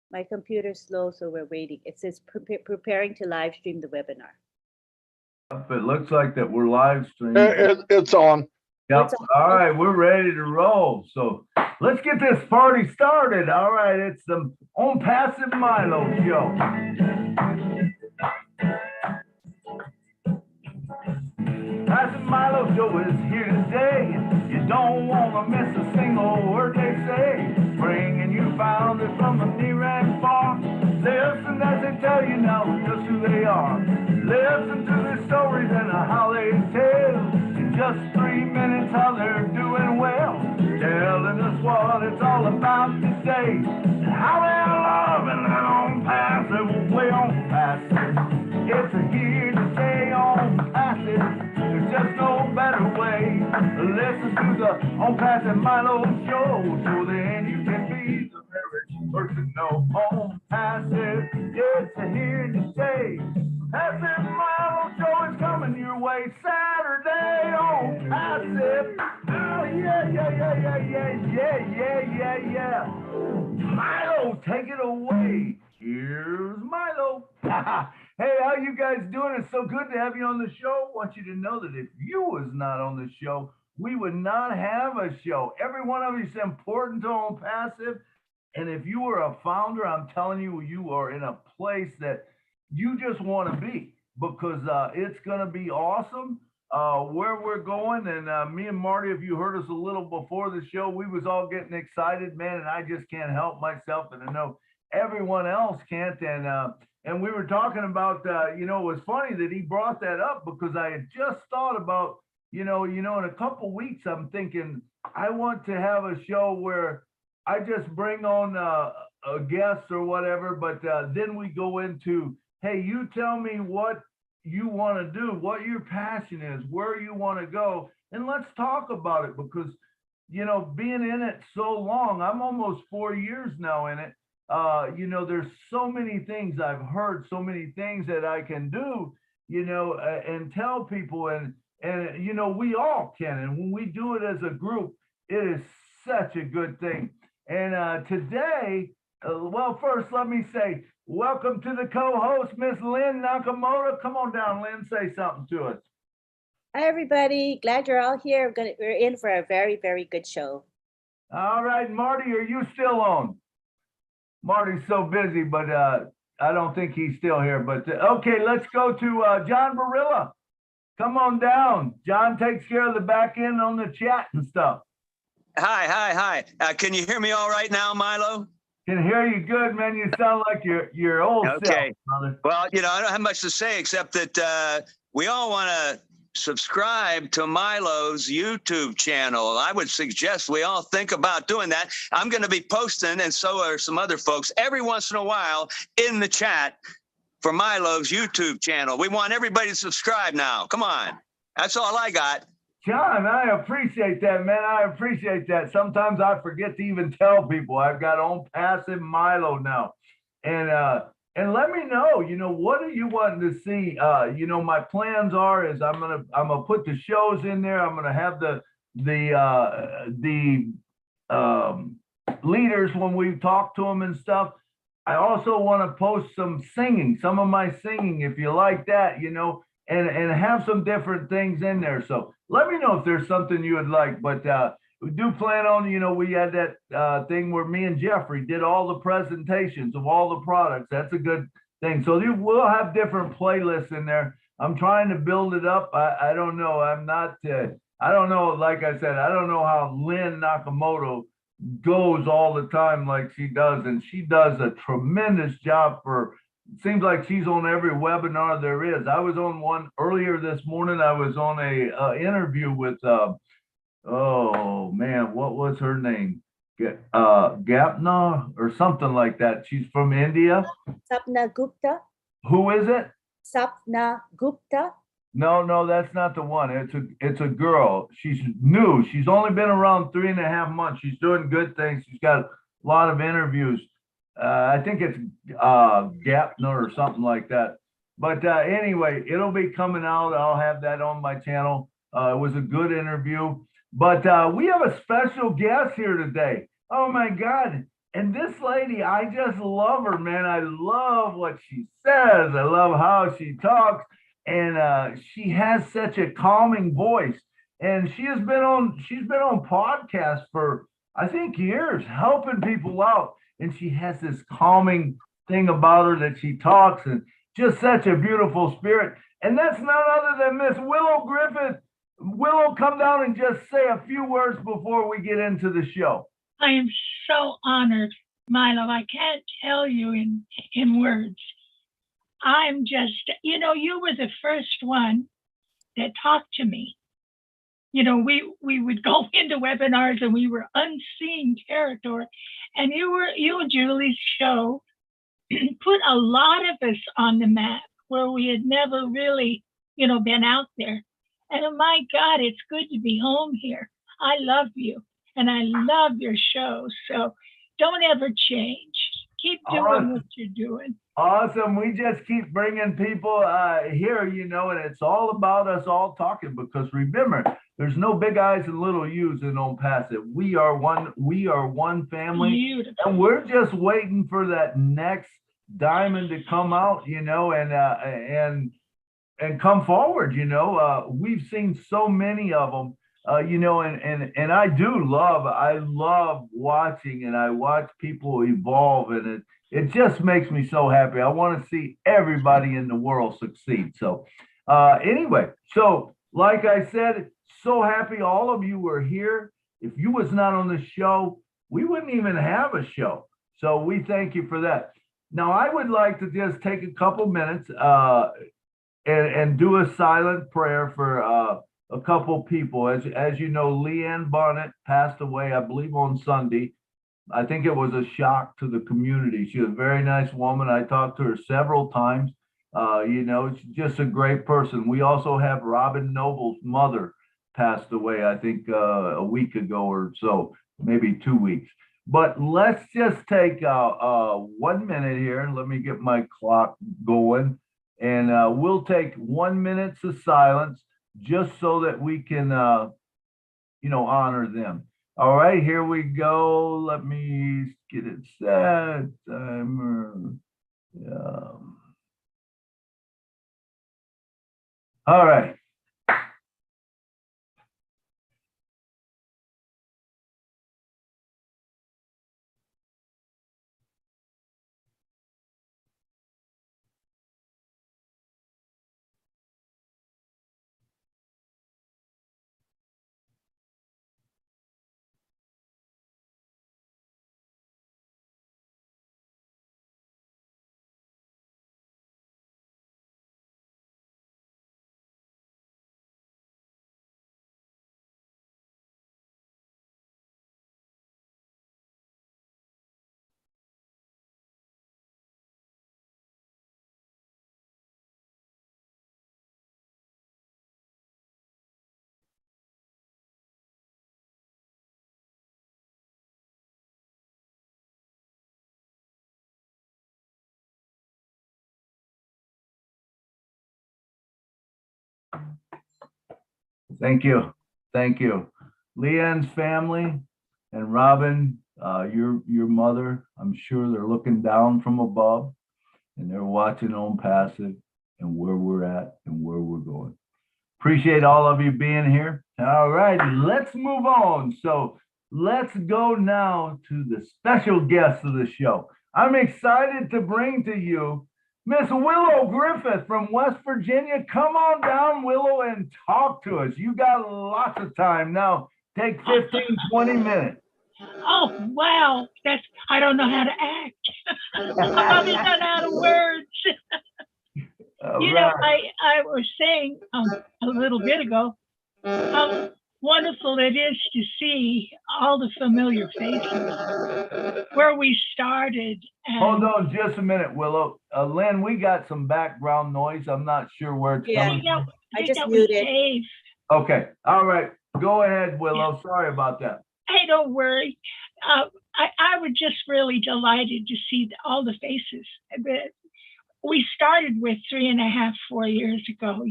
My computer's slow, so we're waiting. It says preparing to live stream the webinar. It looks like that we're live streaming. It's on. Yep. All right, we're ready to roll. So let's get this party started. All right, it's the On Passive Milo show. Passive Milo show is here today. You don't want to miss a single word they say. Bringing you founders from the near and far. Listen as they tell you now just who they are. Listen to their stories and how they tell. In just 3 minutes how they're doing well. Telling us what it's all about today. And how they're loving it on passive, way on passive. It's a here to stay on passive. There's just no better way. Listen to the On Passive Milo show. So then you can be the very person no on passive. It's a here to stay. Passive Milo show is coming your way Saturday on passive. Oh yeah. Milo, take it away. Here's Milo. Hey, how you guys doing? It's so good to have you on the show. I want you to know that if you was not on the show, we would not have a show. Every one of you is important to On Passive. And if you were a founder, I'm telling you, you are in a place that you just want to be, because it's going to be awesome where we're going. And me and Marty, if you heard us a little before the show, we was all getting excited, man, and I just can't help myself, and I know everyone else can't. And we were talking about, it was funny that he brought that up, because I had just thought about, in a couple weeks, I'm thinking I want to have a show where I just bring on a guest or whatever, but then we go into, hey, you tell me what you want to do, what your passion is, where you want to go, and let's talk about it. Because, being in it so long, I'm almost 4 years now in it. There's so many things I've heard, so many things that I can do, and tell people, and we all can. And when we do it as a group, it is such a good thing. And today, well, first let me say, welcome to the co-host, Miss Lynn Nakamoto. Come on down, Lynn, say something to us. Hi, everybody. Glad you're all here. We're in for a very, very good show. All right, Marty, are you still on? Marty's so busy, but I don't think he's still here. But okay, let's go to John Barilla. Come on down. John takes care of the back end on the chat and stuff. Hi. Can you hear me all right now, Milo? Can hear you good, man. You sound like your old self, brother. Well, I don't have much to say except that we all want to subscribe to Milo's YouTube channel. I would suggest we all think about doing that. I'm going to be posting, and so are some other folks, every once in a while in the chat for Milo's YouTube channel. We want everybody to subscribe now. Come on. That's all I got. John, I appreciate that, man. I appreciate that. Sometimes I forget to even tell people I've got On Passive Milo now. And let me know, what are you wanting to see? My plans is I'm gonna put the shows in there. I'm gonna have the leaders when we talk to them and stuff. I also want to post some of my singing, if you like that, and have some different things in there. So let me know if there's something you would like. But we do plan on, we had that thing where me and Jeffrey did all the presentations of all the products. That's a good thing. So we'll have different playlists in there. I'm trying to build it up. I don't know. I don't know. Like I said, I don't know how Lynn Nakamoto goes all the time like she does. And she does a tremendous job seems like she's on every webinar there is. I was on one earlier this morning. I was on a interview with, oh man, what was her name? Gapna or something like that. She's from India. Sapna Gupta. Who is it? Sapna Gupta. No, that's not the one. It's a girl. She's new. She's only been around 3.5 months. She's doing good things. She's got a lot of interviews. I think it's Gapna or something like that. But anyway, it'll be coming out. I'll have that on my channel. It was a good interview. But we have a special guest here today. Oh my God. And this lady, I just love her, man. I love what she says. I love how she talks. And she has such a calming voice. And she's been on podcasts for, I think, years, helping people out. And she has this calming thing about her that she talks, and just such a beautiful spirit. And that's none other than Miss Willow Griffith. Willow, come down and just say a few words before we get into the show. I am so honored, Milo. I can't tell you in words. I'm just, you were the first one that talked to me. We would go into webinars and we were unseen territory. And you and Julie's show put a lot of us on the map where we had never really, been out there. And oh my God, it's good to be home here. I love you. And I love your show. So don't ever change. Keep doing what you're doing. Awesome. We just keep bringing people here, and it's all about us all talking, because remember, there's no big I's and little U's in On Passive. We are one family. Beautiful. And we're just waiting for that next diamond to come out, and come forward. We've seen so many of them. And I love watching, and I watch people evolve, and it just makes me so happy. I want to see everybody in the world succeed. So anyway, so like I said, so happy all of you were here. If you was not on the show, we wouldn't even have a show. So we thank you for that. Now, I would like to just take a couple minutes and do a silent prayer for a couple people. As you know, Leanne Bonnet passed away, I believe, on Sunday. I think it was a shock to the community. She's a very nice woman. I talked to her several times. She's just a great person. We also have Robin Noble's mother passed away, I think a week ago or so, maybe 2 weeks. But let's just take 1 minute here, and let me get my clock going. And we'll take 1 minute of silence, just so that we can, honor them. All right, here we go. Let me get it set. Timer. All right. Thank you. Thank you. Leanne's family and Robin, your mother, I'm sure they're looking down from above, and they're watching On Passive and where we're at and where we're going. Appreciate all of you being here. All righty, let's move on. So let's go now to the special guest of the show. I'm excited to bring to you Miss Willow Griffith from West Virginia. Come on down, Willow, and talk to us. You got lots of time now. Take 15, 20 minutes. Oh, wow. I don't know how to act. I'm probably not out of words. I was saying a little bit ago how wonderful it is to see all the familiar faces where we started. Hold on just a minute, Willow. Lynn, we got some background noise. I'm not sure where it's coming from. I just muted. Okay. All right. Go ahead, Willow. Yeah. Sorry about that. Hey, don't worry. I was just really delighted to see all the faces that we started with 3.5, 4 years ago,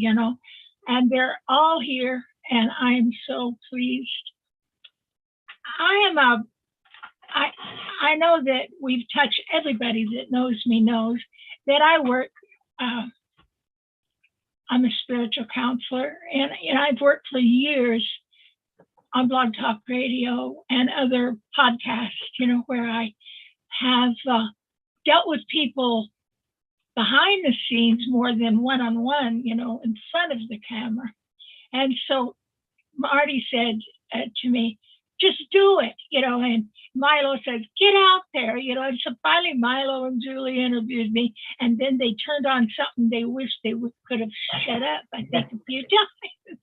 and they're all here, and I'm so pleased. I know that we've touched, everybody that knows me knows that I work, I'm a spiritual counselor, and I've worked for years on Blog Talk Radio and other podcasts, where I have dealt with people behind the scenes more than one-on-one, in front of the camera. And so Marty said to me, just do it, and Milo says, get out there, and so finally Milo and Julie interviewed me, and then they turned on something they wish they could have shut up, I think, a few times.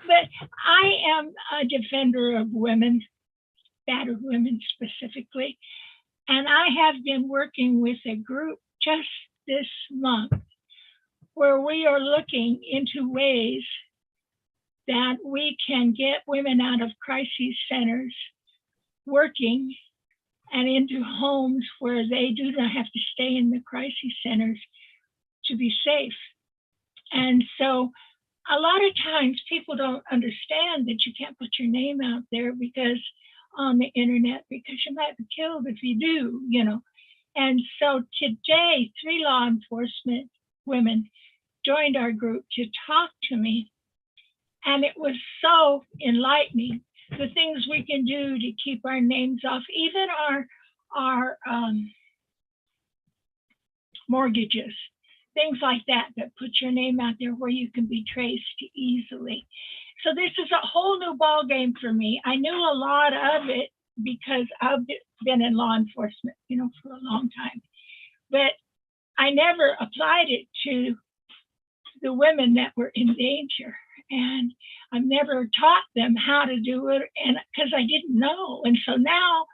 But I am a defender of women, battered women specifically, and I have been working with a group just this month where we are looking into ways that we can get women out of crisis centers working and into homes where they do not have to stay in the crisis centers to be safe. And so a lot of times people don't understand that you can't put your name out there because on the internet, because you might be killed if you do, And so today, 3 law enforcement women joined our group to talk to me. And it was so enlightening, the things we can do to keep our names off, even our mortgages, things like that put your name out there where you can be traced easily. So this is a whole new ball game for me. I knew a lot of it because I've been in law enforcement, for a long time, but I never applied it to the women that were in danger. And I've never taught them how to do it, and because I didn't know. And so now,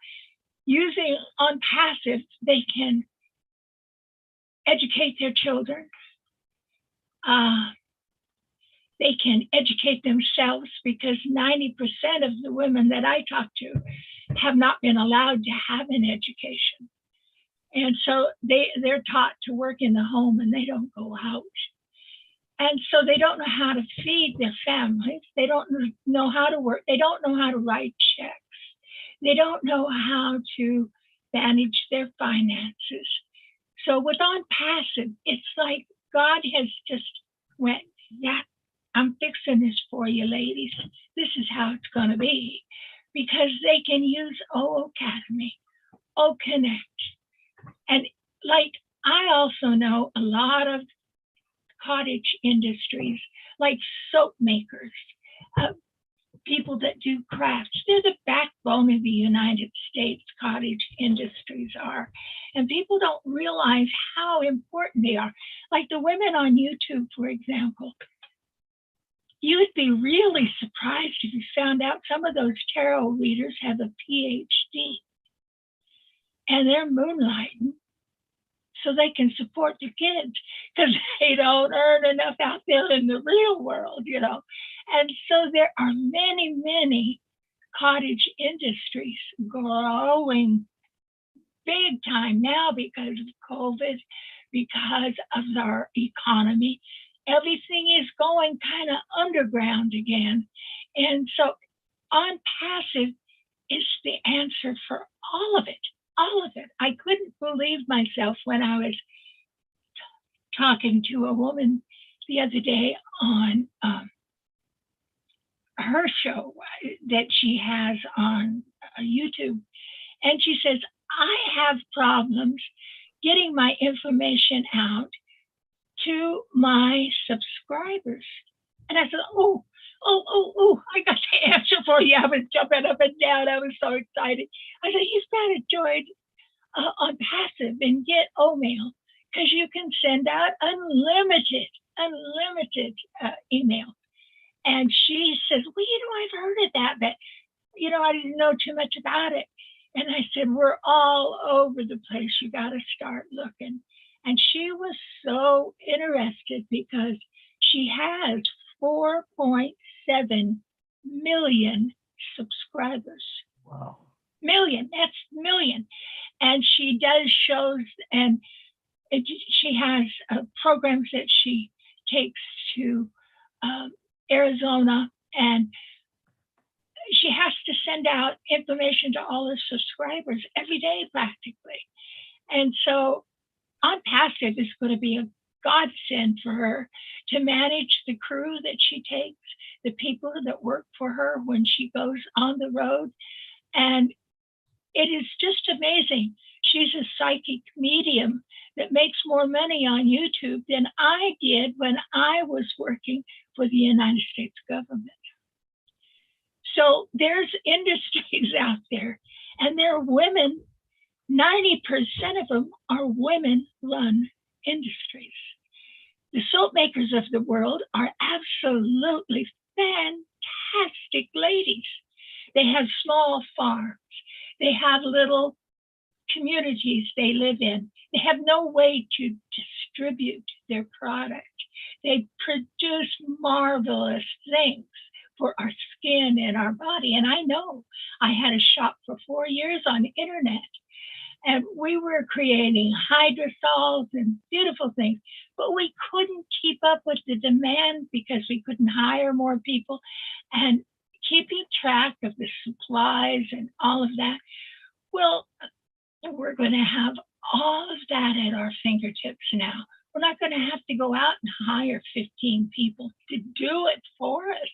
using on passive, they can educate their children. They can educate themselves, because 90% of the women that I talk to have not been allowed to have an education. And so they're taught to work in the home and they don't go out. And so they don't know how to feed their families. They don't know how to work. They don't know how to write checks. They don't know how to manage their finances. So with on passive, it's like God has just went, yeah, I'm fixing this for you, ladies. This is how it's going to be, because they can use O Academy, O Connect. And like, I also know a lot of cottage industries, like soap makers, people that do crafts. They're the backbone of the United States, cottage industries are. And people don't realize how important they are. Like the women on YouTube, for example. You would be really surprised if you found out some of those tarot readers have a PhD. And they're moonlighting so they can support their kids, because they don't earn enough out there in the real world, And so there are many, many cottage industries growing big time now because of COVID, because of our economy. Everything is going kind of underground again. And so on passive is the answer for all of it. All of it. I couldn't believe myself when I was talking to a woman the other day on her show that she has on YouTube. And she says, I have problems getting my information out to my subscribers. And I said, oh, I got the answer for you. I was jumping up and down. I was so excited. I said, you've got to join on passive and get O-mail, because you can send out unlimited email. And she says, well, I've heard of that, but, I didn't know too much about it. And I said, we're all over the place. You got to start looking. And she was so interested because she has 4.7 million subscribers. Wow. Million, that's million. And she does shows, and she has programs that she takes to Arizona, and she has to send out information to all her subscribers every day practically. And so I'm passive is going to be a godsend for her to manage the crew that she takes, the people that work for her when she goes on the road. And it is just amazing. She's a psychic medium that makes more money on YouTube than I did when I was working for the United States government. So there's industries out there, and there are women. 90% of them are women-run industries. The soap makers of the world are absolutely fantastic ladies. They have small farms. They have little communities they live in. They have no way to distribute their product. They produce marvelous things for our skin and our body. And I know I had a shop for 4 years on the internet, and we were creating hydrosols and beautiful things, but we couldn't keep up with the demand because we couldn't hire more people. And keeping track of the supplies and all of that, well, we're going to have all of that at our fingertips now. We're not going to have to go out and hire 15 people to do it for us.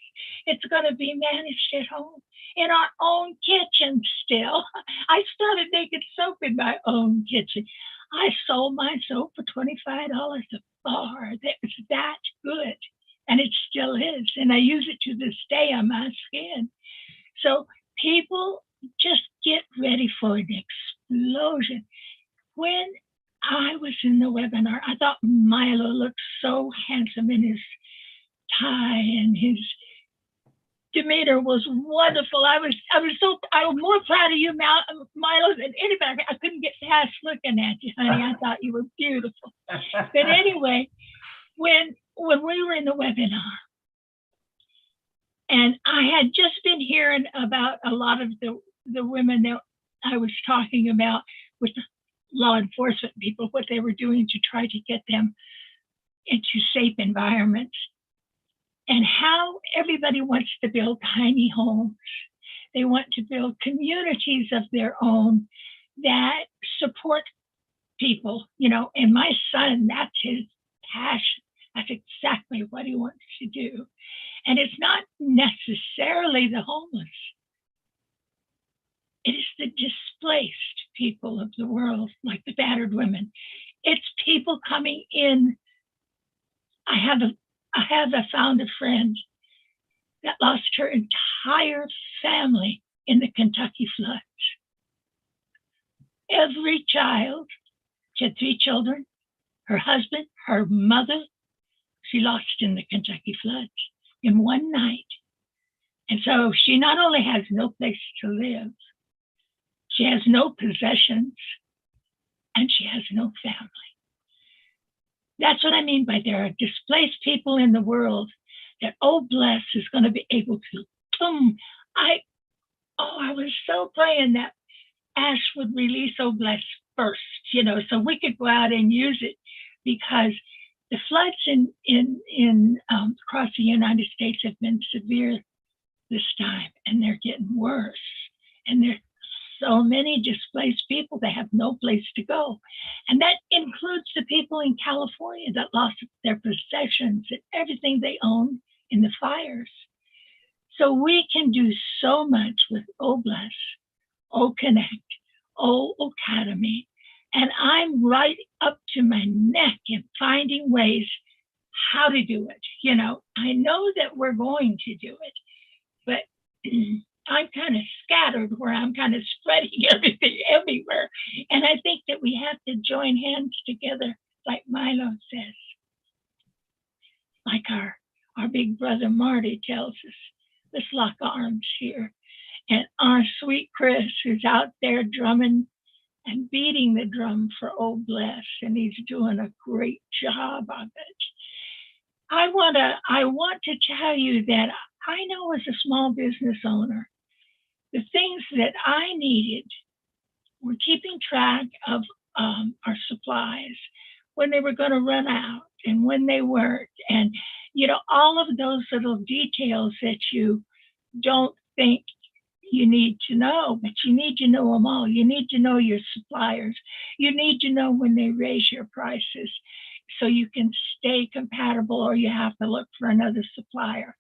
It's going to be managed at home in our own kitchen still. I started making soap in my own kitchen. I sold my soap for $25 a bar. That was that good. And it still is. And I use it to this day on my skin. So people just get ready for an explosion. When I was in the webinar, I thought Milo looked so handsome in his tie, and his demeanor was wonderful. I was more proud of you, Milo, than anybody. I couldn't get past looking at you, honey. I thought you were beautiful. But anyway, when we were in the webinar, and I had just been hearing about a lot of the women that I was talking about with the law enforcement people, what they were doing to try to get them into safe environments, and how everybody wants to build tiny homes. They want to build communities of their own that support people, and my son, that's his passion. That's exactly what he wants to do. And it's not necessarily the homeless. It is the displaced people of the world, like the battered women. It's people coming in. I found a friend that lost her entire family in the Kentucky floods. Every child, she had 3 children, her husband, her mother, she lost in the Kentucky floods in one night. And so she not only has no place to live, she has no possessions, and she has no family. That's what I mean by there are displaced people in the world that, oh, bless, is going to be able to, I was so praying that Ash would release Oh Bless first, so we could go out and use it, because the floods in across the United States have been severe this time, and they're getting worse. And there's so many displaced people that have no place to go. And that includes the people in California that lost their possessions and everything they owned in the fires. So we can do so much with Oh Bless, Oh Connect, Oh Academy. And I'm right up to my neck in finding ways how to do it. I know that we're going to do it, but I'm kind of scattered where I'm kind of spreading everything everywhere. And I think that we have to join hands together, like Milo says. Like our big brother Marty tells us, let's lock arms here. And our sweet Chris, who's out there drumming and beating the drum for Oh Bless, and he's doing a great job of it. I want to tell you that I know as a small business owner, the things that I needed were keeping track of our supplies, when they were going to run out and when they weren't. And, all of those little details that you don't think you need to know, but you need to know them all. You need to know your suppliers. You need to know when they raise your prices so you can stay compatible, or you have to look for another supplier.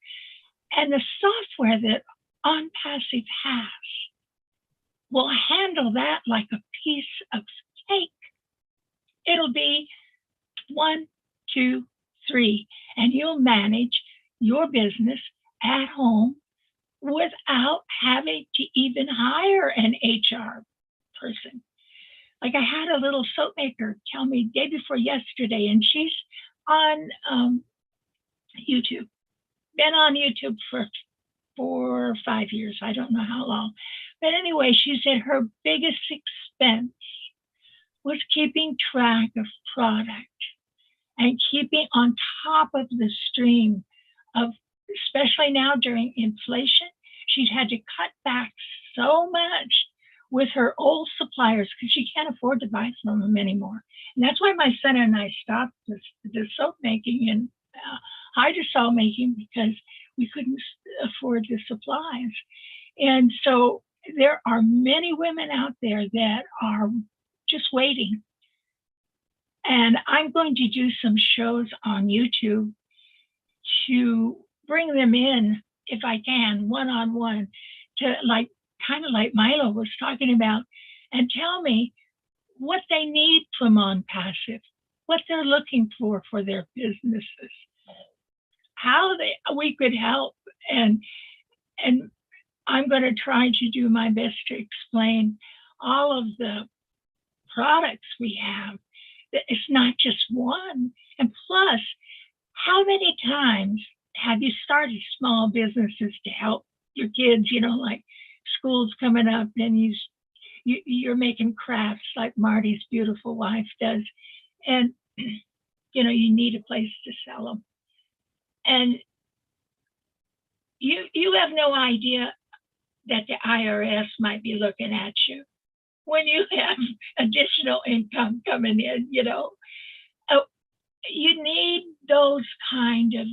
And the software that OnPassive has will handle that like a piece of cake. It'll be 1, 2, 3, and you'll manage your business at home without having to even hire an HR person. Like, I had a little soap maker tell me day before yesterday, and she's on YouTube, been on YouTube for 4 or 5 years. I don't know how long. But anyway, she said her biggest expense was keeping track of product and keeping on top of the stream of, especially now during inflation, she's had to cut back so much with her old suppliers because she can't afford to buy from them anymore. And that's why my son and I stopped the soap making and hydrosol making, because we couldn't afford the supplies. And so there are many women out there that are just waiting. And I'm going to do some shows on YouTube to bring them in, if I can, one-on-one, to like, kind of like Milo was talking about, and tell me what they need from OnPassive, what they're looking for their businesses, how we could help. And I'm going to try to do my best to explain all of the products we have. It's not just one. And plus, how many times have you started small businesses to help your kids, like school's coming up and you're making crafts like Marty's beautiful wife does, and you need a place to sell them, and you have no idea that the IRS might be looking at you when you have additional income coming in. You need those kind of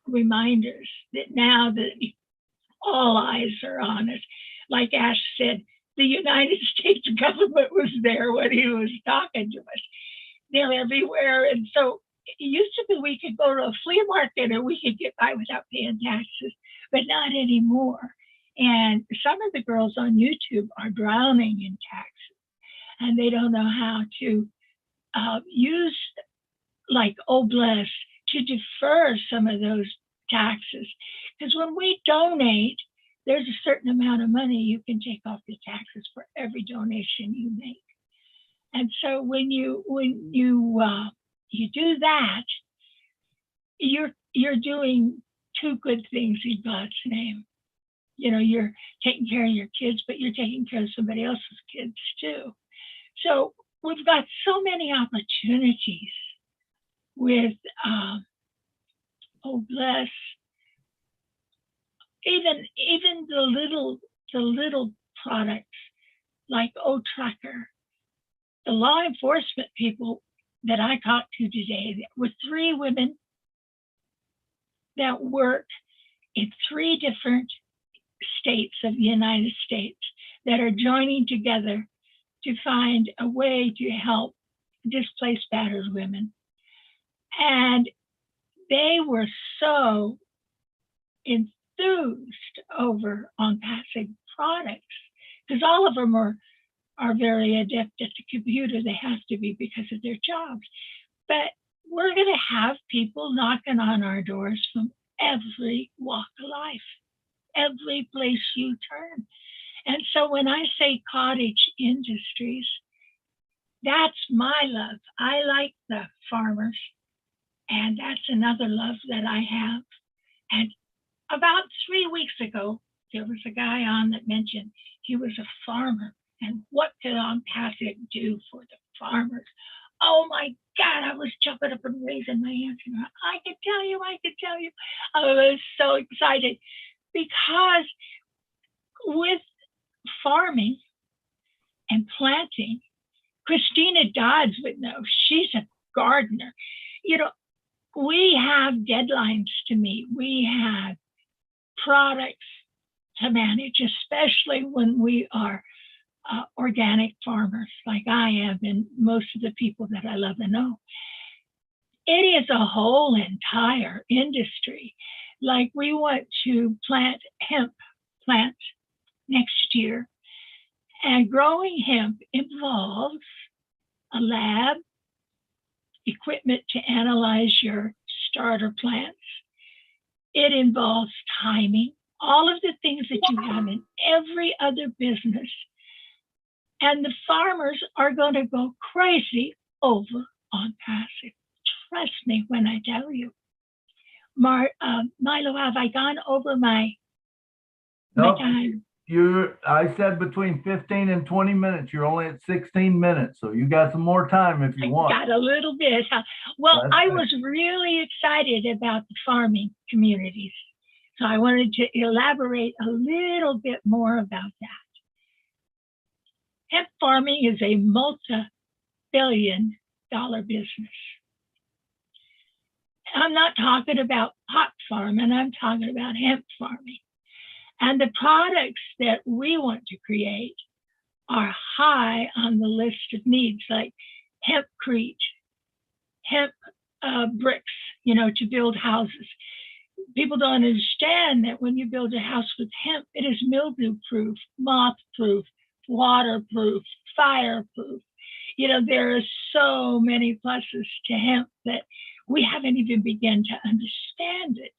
reminders that now that all eyes are on us. Like Ash said, the United States government was there when he was talking to us. They're everywhere. And so it used to be we could go to a flea market and we could get by without paying taxes, but not anymore. And some of the girls on YouTube are drowning in taxes, and they don't know how to use like Bless to defer some of those taxes. Because when we donate, there's a certain amount of money you can take off the taxes for every donation you make. And so when you do that, you're doing two good things in God's name. You're taking care of your kids, but you're taking care of somebody else's kids too. So we've got so many opportunities with Bless. Even the little products like Tracker. The law enforcement people that I talked to today were 3 women that work in 3 different states of the United States that are joining together to find a way to help displaced, battered women. And they were so enthused over OnPassive products, because all of them are very adept at the computer. They have to be because of their jobs. But we're going to have people knocking on our doors from every walk of life, every place you turn. And so when I say cottage industries, that's my love. I like the farmers, and that's another love that I have. And about 3 weeks ago, there was a guy on that mentioned he was a farmer, and what could OnPassive do for the farmers? Oh my God, I was jumping up and raising my hands. I could tell you. I was so excited, because with farming and planting, Christina Dodds would know. She's a gardener. We have deadlines to meet. We have products to manage, especially when we are organic farmers like I am and most of the people that I love and know. It is a whole entire industry. Like we want to plant hemp plants next year, and growing hemp involves a lab, equipment to analyze your starter plants. It involves timing, all of the things that you have in every other business. And the farmers are going to go crazy over on passive. Trust me when I tell you. Milo, have I gone over my Nope. time? I said between 15 and 20 minutes. You're only at 16 minutes, so you got some more time if you want. Got a little bit. Well, I was really excited about the farming communities. So I wanted to elaborate a little bit more about that. Hemp farming is a multi-billion-dollar business. I'm not talking about pot farming, I'm talking about hemp farming. And the products that we want to create are high on the list of needs, like hempcrete, hemp bricks, to build houses. People don't understand that when you build a house with hemp, it is mildew-proof, moth-proof, waterproof, fireproof. There are so many pluses to hemp that we haven't even begun to understand it.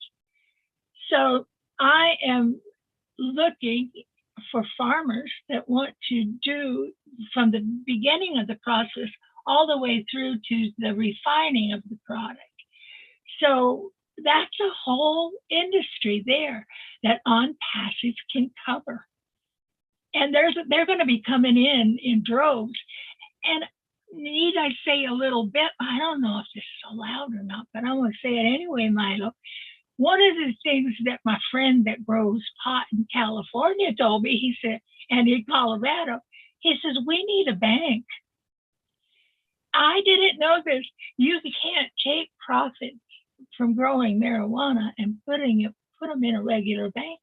So I am looking for farmers that want to do from the beginning of the process all the way through to the refining of the product. So that's a whole industry there that On Passive can cover. And they're going to be coming in droves. And need I say a little bit? I don't know if this is allowed or not, but I'm going to say it anyway, Milo. One of the things that my friend that grows pot in California told me, he said, and in Colorado, he says, we need a bank. I didn't know this. You can't take profits from growing marijuana and put them in a regular bank.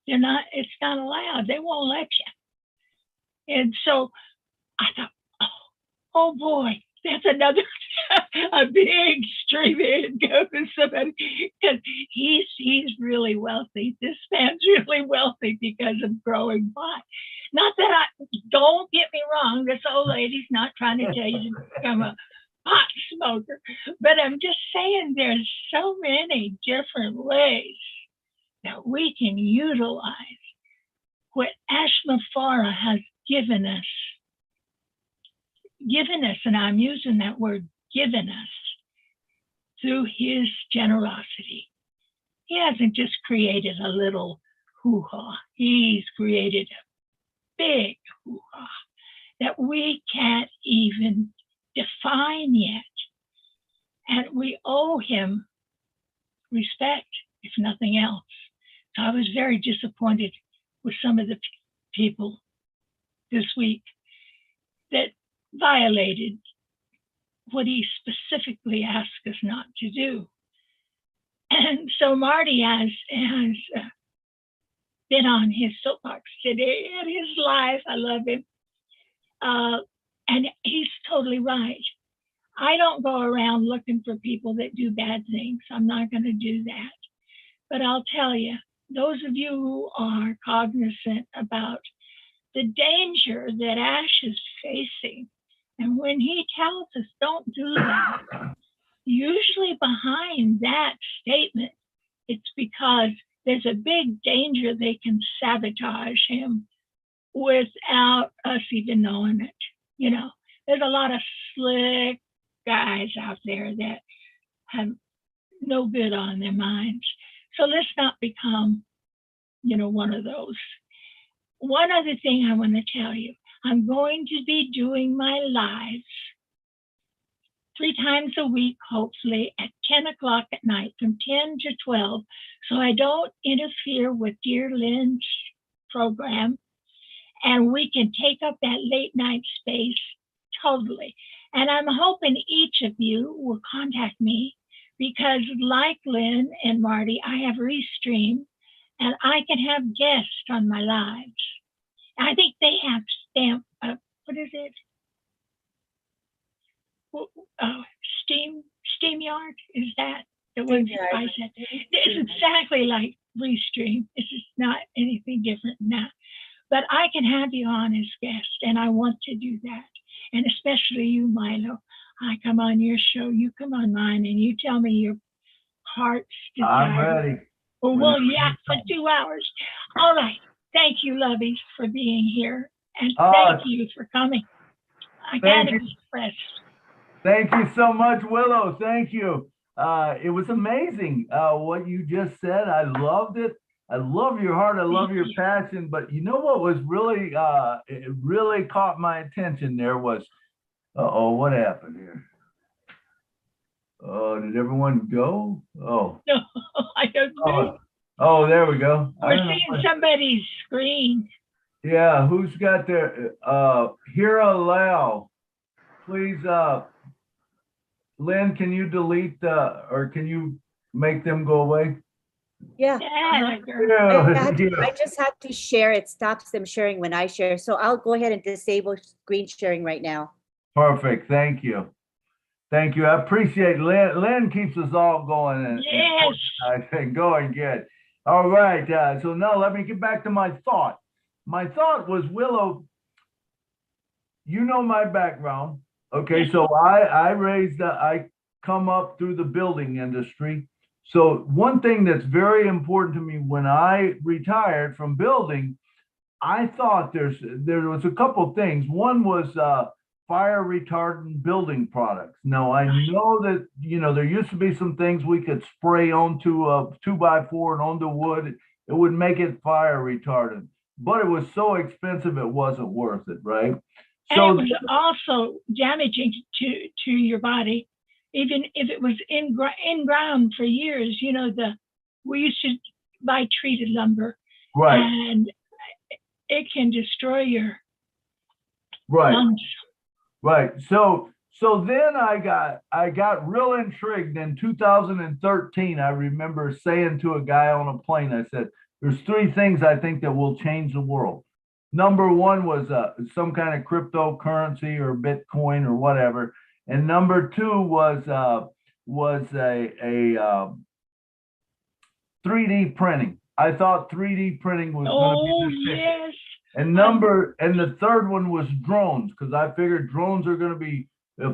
It's not allowed. They won't let you. And so I thought, oh boy, that's another a big stream of income for somebody, because he's really wealthy. This man's really wealthy because of growing pot. Not that don't get me wrong, this old lady's not trying to tell you to become a pot smoker, but I'm just saying there's so many different ways that we can utilize what Ashmafara has given us, and I'm using that word, given us, through his generosity. He hasn't just created a little hoo-ha. He's created a big hoo-ha that we can't even define yet. And we owe him respect, if nothing else. So I was very disappointed with some of the people this week that violated what he specifically asked us not to do. And so Marty has been on his soapbox today in his life. I love him. And he's totally right. I don't go around looking for people that do bad things. I'm not going to do that. But I'll tell you, those of you who are cognizant about the danger that Ash is facing, and when he tells us don't do that, usually behind that statement, it's because there's a big danger they can sabotage him without us even knowing it. There's a lot of slick guys out there that have no good on their minds. So let's not become, one of those. One other thing I want to tell you, I'm going to be doing my lives 3 times a week, hopefully at 10 o'clock at night, from 10 to 12, so I don't interfere with dear Lynn's program, and we can take up that late night space totally. And I'm hoping each of you will contact me, because like Lynn and Marty, I have Restream. and I can have guests on my lives. I think they have stamp, what is it? Oh, SteamYard, is that the one you guys said? It's exactly like Restream. It's just not anything different than that. But I can have you on as guest, and I want to do that. And especially you, Milo. I come on your show, you come on mine, and you tell me your heart's desire. I'm ready. Well, yeah, for 2 hours. All right. Thank you, lovies, for being here. And thank you for coming. I can't express. Thank you so much, Willow. Thank you. It was amazing what you just said. I loved it. I love your heart. I love your passion. But you know what was really, it really caught my attention there was, uh-oh, what happened here? Oh, did everyone go? Oh. No, I don't know. Oh, there we go. We're seeing somebody's screen. Yeah, who's got their, Hira Lau, please, Lynn, can you delete or can you make them go away? Yeah. I just have to share. It stops them sharing when I share. So I'll go ahead and disable screen sharing right now. Perfect. Thank you. Thank you. I appreciate Lynn. Lynn keeps us all going. And going good. All right. So now let me get back to my thought. My thought was, Willow, you know my background. Okay, so I come up through the building industry. So one thing that's very important to me when I retired from building, I thought there was a couple things. One was fire retardant building products. Now I know that, you know, there used to be some things we could spray onto a 2x4 and onto wood. It would make it fire retardant, but it was so expensive it wasn't worth it, right? And it was also damaging to your body, even if it was in ground for years. You know, we used to buy treated lumber, right? And it can destroy your lungs. Right. So then I got real intrigued in 2013. I remember saying to a guy on a plane, I said, "There's 3 things I think that will change the world." Number 1 was some kind of cryptocurrency or Bitcoin or whatever, and number 2 was a 3D printing. I thought 3D printing was going to be the yes. And the third one was drones, because I figured drones are going to be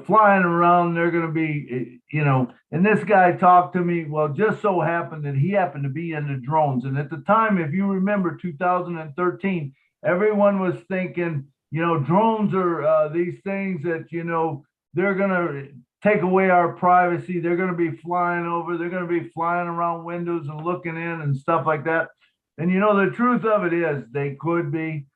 flying around. They're going to be, you know. And this guy talked to me. Well, just so happened that he happened to be into drones, and at the time, if you remember, 2013. Everyone was thinking, you know, drones are these things that, you know, they're going to take away our privacy. They're going to be flying over. They're going to be flying around windows and looking in and stuff like that. And, you know, the truth of it is they could be,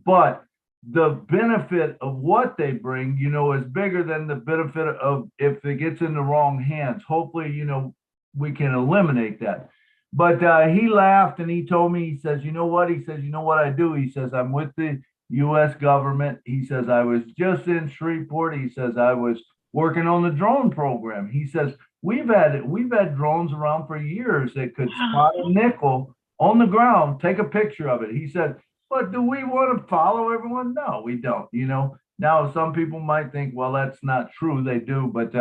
but the benefit of what they bring, you know, is bigger than the benefit of if it gets in the wrong hands. Hopefully, you know, we can eliminate that. But he laughed and he told me, he says, you know what? He says, you know what I do? He says, I'm with the U.S. government. He says, I was just in Shreveport. He says, I was working on the drone program. He says, we've had drones around for years that could spot a nickel on the ground, take a picture of it. He said, but do we want to follow everyone? No, we don't. You know, now some people might think, well, that's not true. They do. But,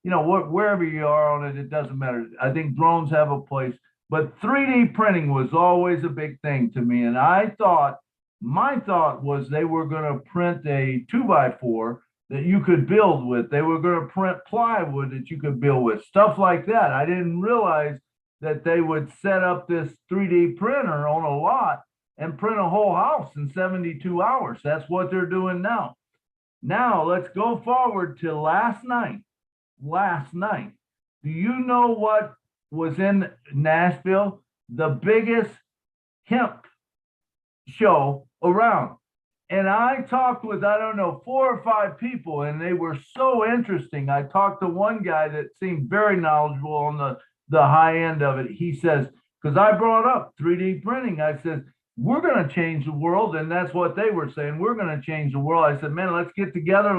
you know, wherever you are on it, it doesn't matter. I think drones have a place. But 3D printing was always a big thing to me. And my thought was they were going to print a 2x4 that you could build with. They were going to print plywood that you could build with, stuff like that. I didn't realize that they would set up this 3D printer on a lot and print a whole house in 72 hours. That's what they're doing now. Now let's go forward to last night. Do you know what was in Nashville? The biggest hemp show around. And I talked with, I don't know, 4 or 5 people, and they were so interesting. I talked to one guy that seemed very knowledgeable on the high end of it. He says, because I brought up 3D printing, I said, we're going to change the world. And that's what they were saying. We're going to change the world. I said, man, let's get together.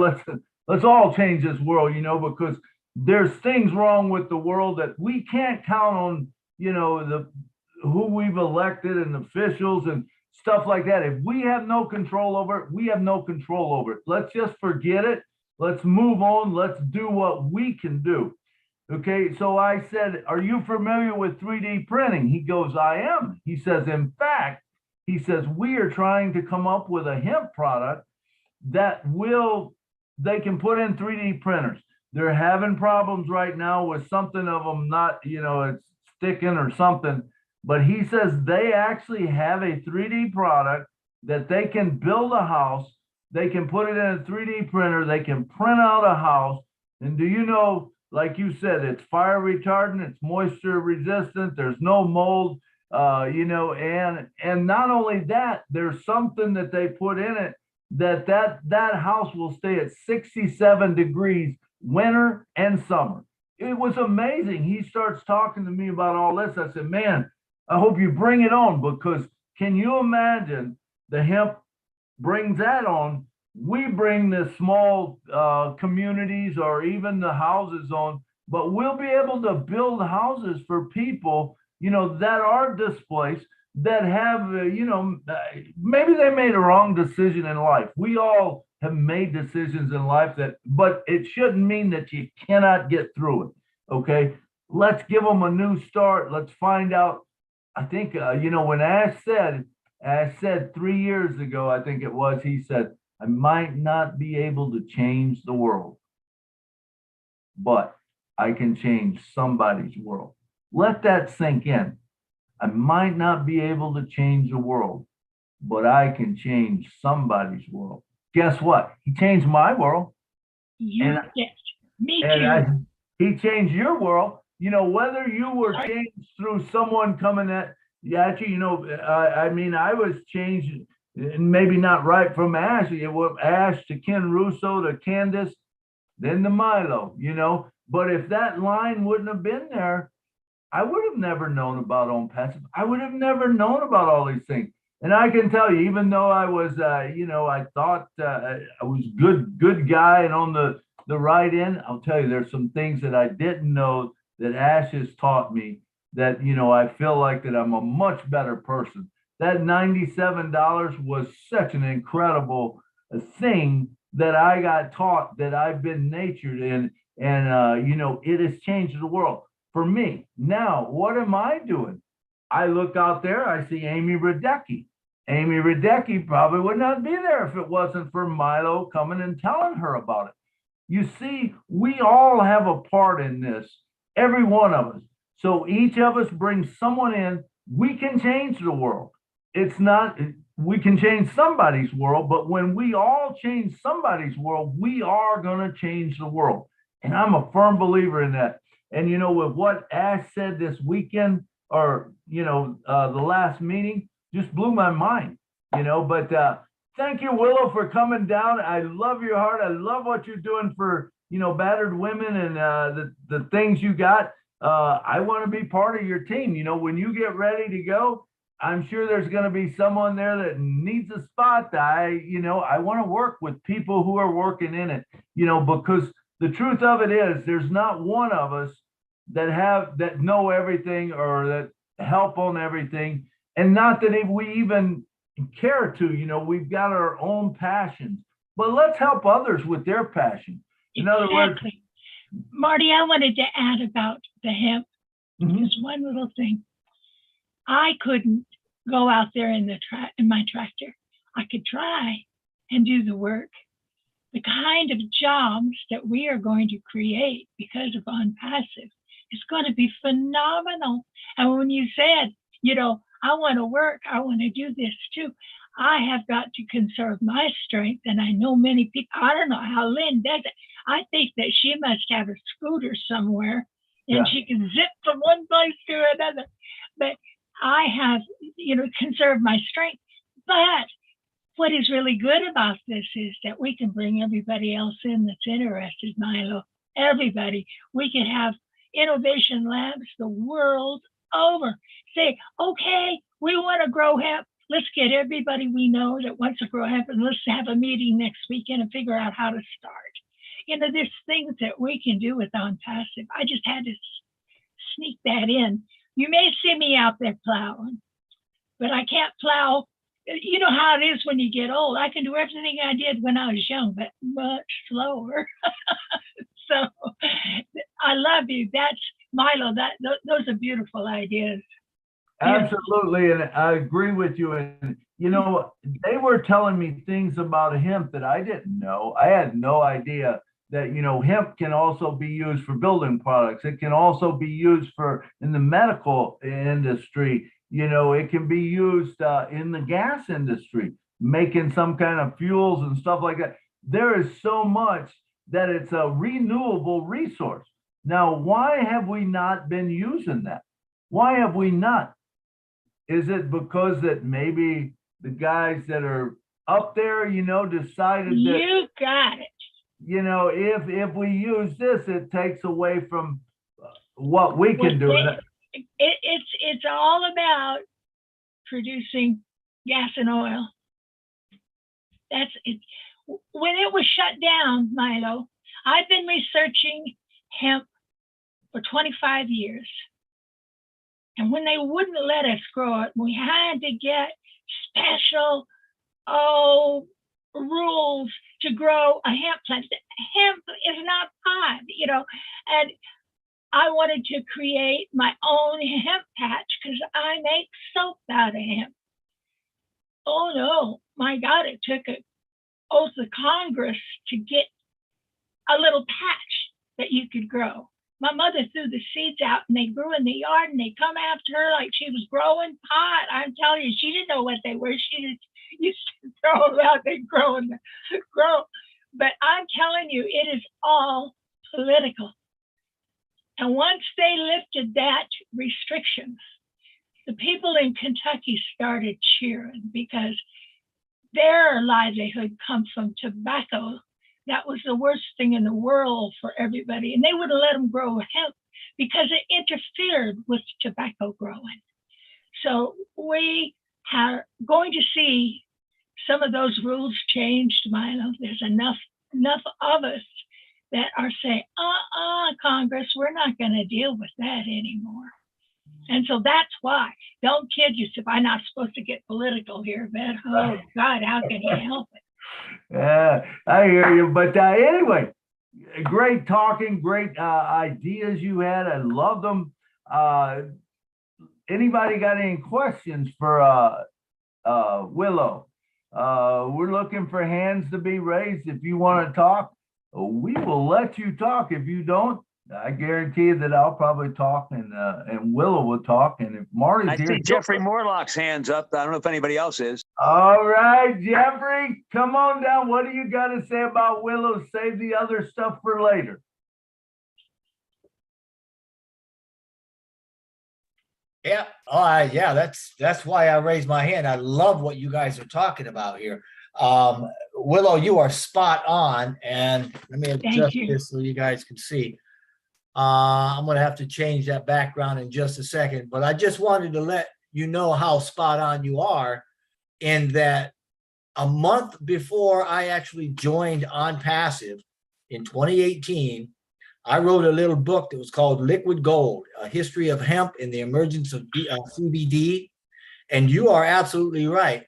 Let's all change this world, you know, because there's things wrong with the world that we can't count on, you know, who we've elected and officials and stuff like that. If we have no control over it, we have no control over it. Let's just forget it. Let's move on. Let's do what we can do. Okay, so I said, are you familiar with 3D printing? He goes, I am. He says, in fact, he says, we are trying to come up with a hemp product that they can put in 3D printers. They're having problems right now with something of them not, it's sticking or something. But he says they actually have a 3D product that they can build a house. They can put it in a 3D printer. They can print out a house. And do you know, like you said, it's fire retardant, it's moisture resistant, there's no mold, and not only that, there's something that they put in it that house will stay at 67 degrees winter and summer. It was amazing. He starts talking to me about all this. I said, man, I hope you bring it on, because can you imagine the hemp brings that on? We bring the small communities or even the houses on, but we'll be able to build houses for people, that are displaced, that have, maybe they made a wrong decision in life. We all have made decisions in life but it shouldn't mean that you cannot get through it. Okay, let's give them a new start. Let's find out. I think, when Ash said 3 years ago, I think it was, he said, I might not be able to change the world, but I can change somebody's world. Let that sink in. I might not be able to change the world, but I can change somebody's world. Guess what? He changed my world. You did. Me too. He changed your world. Whether you were changed through someone coming at you, I was changed, maybe not right from Ash. It was Ash to Ken Russo to Candace, then to Milo, But if that line wouldn't have been there, I would have never known about On Passive. I would have never known about all these things. And I can tell you, even though I was, I thought I was good guy and on the right end, I'll tell you, there's some things that I didn't know that Ash has taught me that, I feel like that I'm a much better person. That $97 was such an incredible thing that I got taught, that I've been natured in, and, it has changed the world for me. Now, what am I doing? I look out there, I see Amy Radecki. Amy Radecki probably would not be there if it wasn't for Milo coming and telling her about it. You see, we all have a part in this, every one of us. So each of us brings someone in. We can change the world. We can change somebody's world, but when we all change somebody's world, we are going to change the world. And I'm a firm believer in that. And, with what Ash said this weekend, or, the last meeting, just blew my mind, but thank you, Willow, for coming down. I love your heart. I love what you're doing for, battered women and the things you got. I want to be part of your team. When you get ready to go, I'm sure there's going to be someone there that needs a spot. I want to work with people who are working in it, because the truth of it is there's not one of us that know everything or that help on everything. And not that if we even care to, we've got our own passions, but let's help others with their passion. In other words, Marty, I wanted to add about the hemp. Just one little thing. I couldn't go out there in my tractor. I could try and do the work. The kind of jobs that we are going to create because of On Passive is going to be phenomenal. And when you said, I want to work, I want to do this too, I have got to conserve my strength. And I know many people, I don't know how Lynn does it. I think that she must have a scooter somewhere and she can zip from one place to another. But I have, conserved my strength. But what is really good about this is that we can bring everybody else in that's interested, Milo. Everybody. We can have innovation labs the world over. Say, okay, we want to grow hemp. Let's get everybody we know that wants to grow hemp, and let's have a meeting next weekend and figure out how to start. There's things that we can do with On Passive. I just had to sneak that in, You may see me out there plowing, but I can't plow. You know how it is when you get old. I can do everything I did when I was young, but much slower. So I love you. That's Milo. Those are beautiful ideas. Absolutely, and I agree with you. And you know, they were telling me things about hemp that I didn't know. I had no idea that, you know, hemp can also be used for building products. It can also be used for in the medical industry. You know, it can be used in the gas industry, making some kind of fuels and stuff like that. There is so much that it's a renewable resource. Now, why have we not been using that? Why have we not? Is it because that maybe the guys that are up there, you know, decided that, You got it. you know, if we use this, it takes away from what we can do. It's all about producing gas and oil. That's it. When it was shut down, Milo, I've been researching hemp for 25 years. And when they wouldn't let us grow it, we had to get special rules to grow a hemp plant. Hemp is not pot, you know, and I wanted to create my own hemp patch because I make soap out of hemp. Oh no, my God, it took an oath of Congress to get a little patch that you could grow. My mother threw the seeds out and they grew in the yard and they come after her like she was growing pot. I'm telling you, she didn't know what they were. She just used to throw them out, they grow. But I'm telling you, it is all political. And once they lifted that restrictions, the people in Kentucky started cheering because their livelihood comes from tobacco. That was the worst thing in the world for everybody. And they wouldn't let them grow hemp because it interfered with tobacco growing. So we are going to see some of those rules changed, Milo. There's enough of us that are saying, Congress, we're not going to deal with that anymore. And so that's why. Don't kid yourself. I'm not supposed to get political here, but oh God, how can you help it? Yeah, I hear you. But anyway, great talking, great ideas you had. I love them. Anybody got any questions for Willow? We're looking for hands to be raised. If you want to talk, we will let you talk. If you don't, I guarantee that I'll probably talk and Willow will talk. And if Marty's here, I see Jeffrey Morlock's hands up. I don't know if anybody else is. All right, Jeffrey, come on down. What do you got to say about Willow? Save the other stuff for later. Yeah, yeah, that's why I raised my hand. I love what you guys are talking about here. Willow, you are spot on. And let me adjust this so you guys can see. I'm going to have to change that background in just a second, but I just wanted to let you know how spot on you are in that a month before I actually joined On Passive in 2018, I wrote a little book that was called Liquid Gold, A History of Hemp and the Emergence of CBD. And you are absolutely right.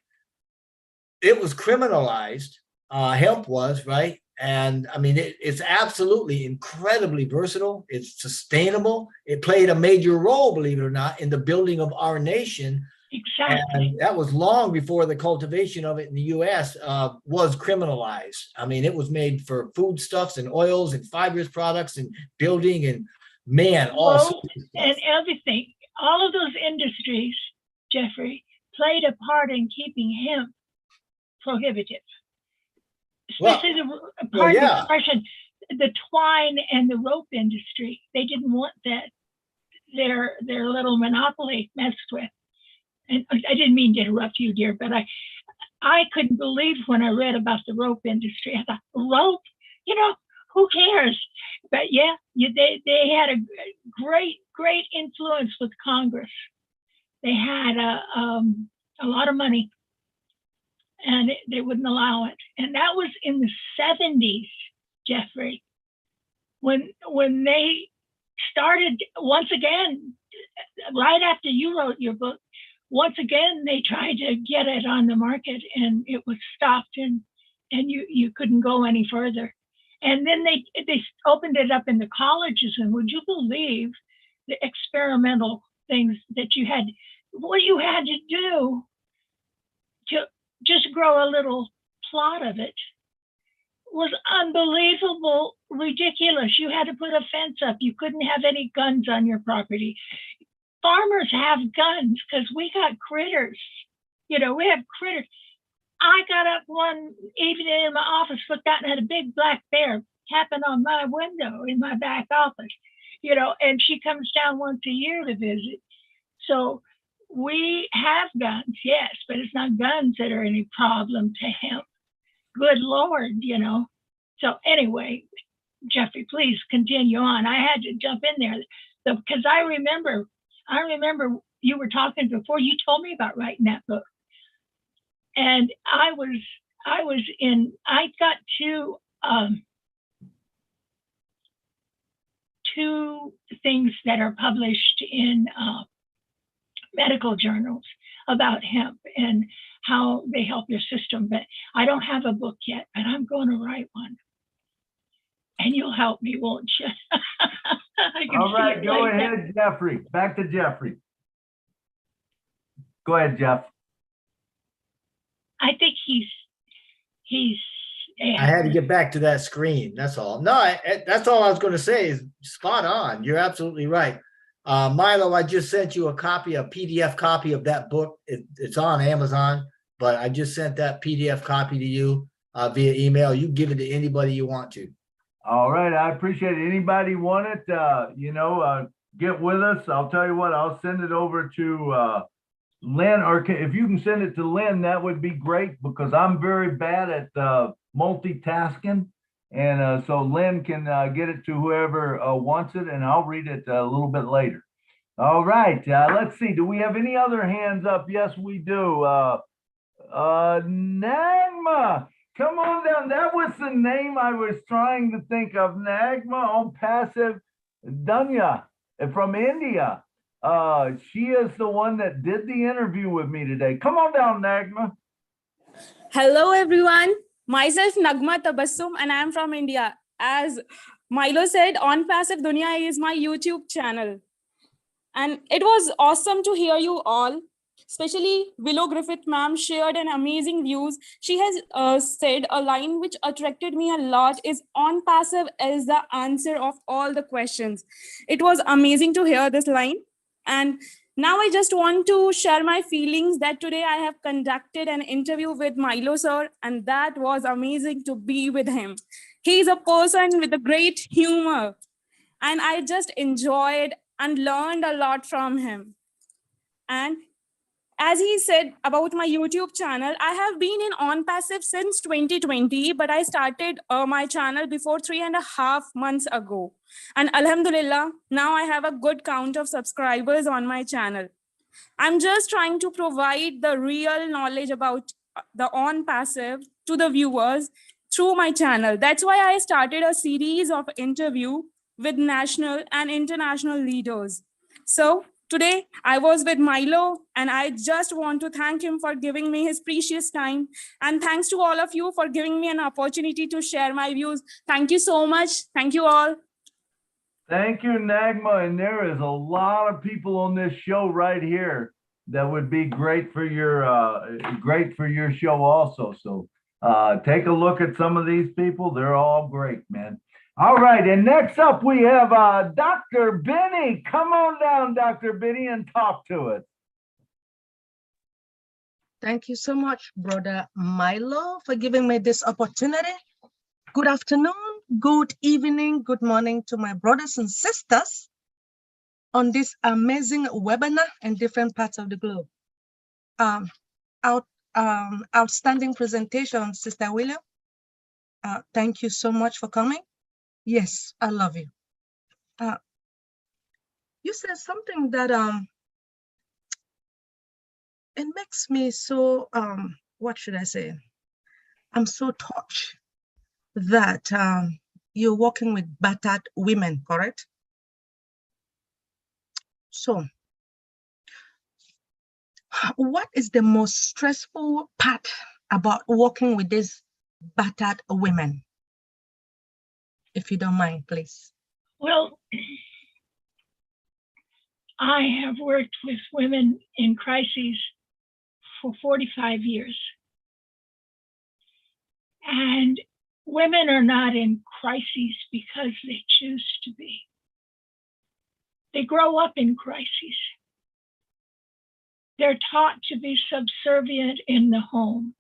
It was criminalized, hemp was, right? And I mean, it's absolutely incredibly versatile. It's sustainable. It played a major role, believe it or not, in the building of our nation. Exactly. And that was long before the cultivation of it in the U.S. Was criminalized. I mean, it was made for foodstuffs and oils and fibrous products and building and and everything. All of those industries, Jeffrey, played a part in keeping hemp prohibitive. Especially the expression, the twine and the rope industry. They didn't want that their little monopoly messed with. And I didn't mean to interrupt you, dear, but I couldn't believe when I read about the rope industry. I thought, rope? You know, who cares? But yeah, they had a great influence with Congress. They had a lot of money. And they wouldn't allow it. And that was in the 70s, Jeffrey, when they started once again right after you wrote your book, once again, they tried to get it on the market and it was stopped and you couldn't go any further. And then they opened it up in the colleges, and would you believe the experimental things that what you had to do to just grow a little plot of it was unbelievable, ridiculous. You had to put a fence up. You couldn't have any guns on your property. Farmers have guns because we got critters. We have critters. I got up one evening in my office, looked out and had a big black bear tapping on my window in my back office, and she comes down once a year to visit. So we have guns, yes, but it's not guns that are any problem to hemp. Good Lord, So anyway, Jeffrey, please continue on. I had to jump in there because I remember you were talking before you told me about writing that book. And I got two things that are published in medical journals about hemp and how they help your system. But I don't have a book yet, but I'm going to write one. And you'll help me, won't you? All right, go ahead, Jeffrey. Back to Jeffrey. Go ahead, Jeff. I think he's. I had to get back to that screen. That's all. No, that's all I was going to say is spot on. You're absolutely right. Milo, I just sent you a PDF copy of that book. It's on Amazon, but I just sent that PDF copy to you via email. You give it to anybody you want to. All right. I appreciate it. Anybody want it, get with us. I'll tell you what, I'll send it over to Lynn, or if you can send it to Lynn, that would be great because I'm very bad at multitasking. And so Lynn can get it to whoever wants it, and I'll read it a little bit later. All right, let's see. Do we have any other hands up? Yes, we do. Nagma, come on down. That was the name I was trying to think of. Nagma on Passive Dunya from India. She is the one that did the interview with me today. Come on down, Nagma. Hello, everyone. Myself, Nagma Tabassum, and I am from India. As Milo said, On Passive Dunya is my YouTube channel. And it was awesome to hear you all, especially Willow Griffith ma'am shared an amazing views. She has said a line which attracted me a lot is On Passive is the answer of all the questions. It was amazing to hear this line. And now I just want to share my feelings that today I have conducted an interview with Milo sir, and that was amazing to be with him. He's a person with a great humor, and I just enjoyed and learned a lot from him. And as he said about my YouTube channel, I have been in On Passive since 2020, but I started my channel before 3.5 months ago. And Alhamdulillah, now I have a good count of subscribers on my channel. I'm just trying to provide the real knowledge about the On Passive to the viewers through my channel. That's why I started a series of interviews with national and international leaders. So today, I was with Milo, and I just want to thank him for giving me his precious time. And thanks to all of you for giving me an opportunity to share my views. Thank you so much. Thank you all. Thank you, Nagma. And there is a lot of people on this show right here that would be great for your show also. So take a look at some of these people. They're all great, man. All right, and next up we have Dr. Benny. Come on down, Dr. Benny, and talk to us. Thank you so much, Brother Milo, for giving me this opportunity. Good afternoon, good evening, good morning to my brothers and sisters on this amazing webinar in different parts of the globe. Outstanding presentation, Sister William. Thank you so much for coming. Yes, I love you. You said something that it makes me so what should I say? I'm so touched that you're working with battered women, correct? So What is the most stressful part about working with these battered women? If you don't mind, please. Well, I have worked with women in crises for 45 years. And women are not in crises because they choose to be. They grow up in crises. They're taught to be subservient in the home.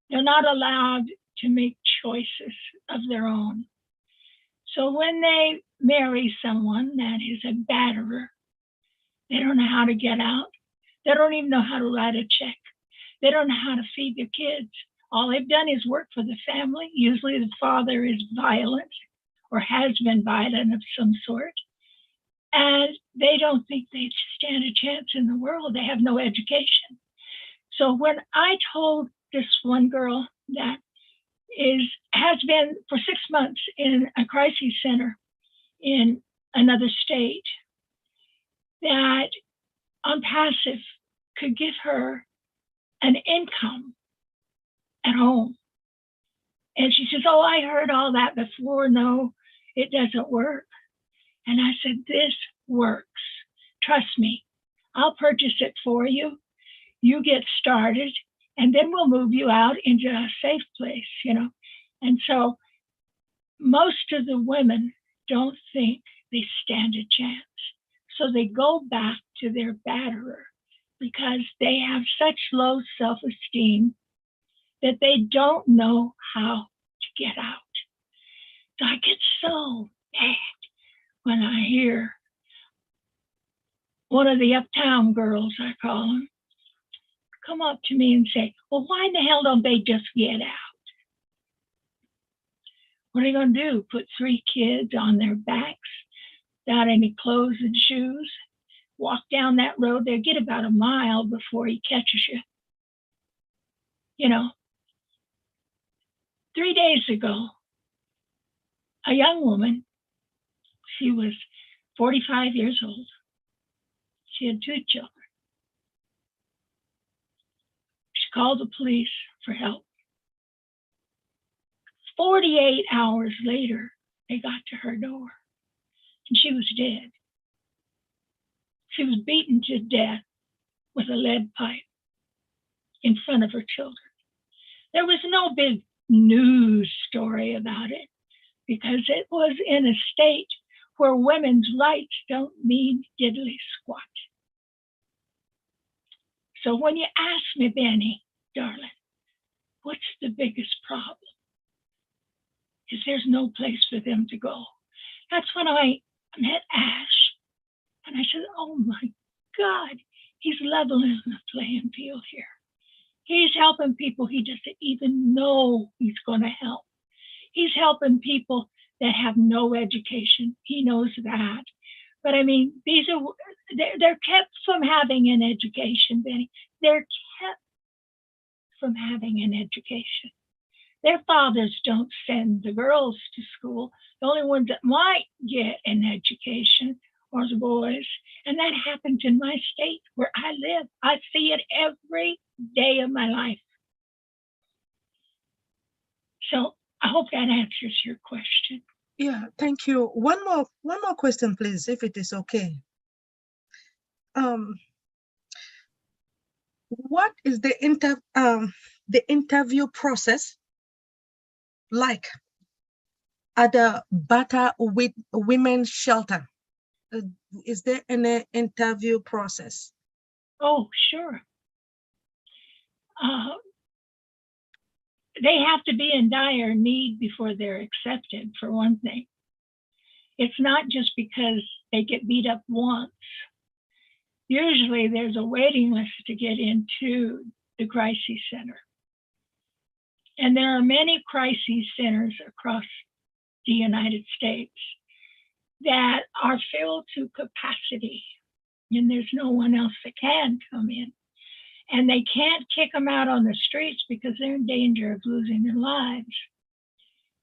They're not allowed to make choices of their own. So when they marry someone that is a batterer, they don't know how to get out. They don't even know how to write a check. They don't know how to feed their kids. All they've done is work for the family. Usually the father is violent or has been violent of some sort. And they don't think they stand a chance in the world. They have no education. So when I told this one girl that has been for 6 months in a crisis center in another state, that on passive could give her an income at home. And she says, oh, I heard all that before. No, it doesn't work. And I said, this works. Trust me. I'll purchase it for you. You get started, and then we'll move you out into a safe place, you know. And so most of the women don't think they stand a chance. So they go back to their batterer because they have such low self-esteem that they don't know how to get out. So I get so mad when I hear one of the uptown girls, I call them, come up to me and say, well, why in the hell don't they just get out? What are they going to do? Put 3 kids on their backs without any clothes and shoes? Walk down that road there, get about a mile before he catches you. You know, 3 days ago, a young woman, she was 45 years old. She had 2 children. She called the police for help. 48 hours later, they got to her door, and she was dead. She was beaten to death with a lead pipe in front of her children. There was no big news story about it because it was in a state where women's rights don't mean diddly squat. So when you ask me, Benny, darling, what's the biggest problem? Is there's no place for them to go. That's when I met Ash, and I said, oh my God, he's leveling the playing field here. He's helping people he doesn't even know he's going to help. He's helping people that have no education. He knows that. But I mean, they're kept from having an education, Benny. They're kept from having an education. Their fathers don't send the girls to school. The only ones that might get an education are the boys. And that happens in my state where I live. I see it every day of my life. So I hope that answers your question. Yeah, thank you. One more question, please, if it is okay. What is the interview process like at a Bata with women's shelter? Is there an interview process? Oh, sure. They have to be in dire need before they're accepted, for one thing. It's not just because they get beat up once. Usually there's a waiting list to get into the crisis center. And there are many crisis centers across the United States that are filled to capacity, and there's no one else that can come in. And they can't kick them out on the streets because they're in danger of losing their lives.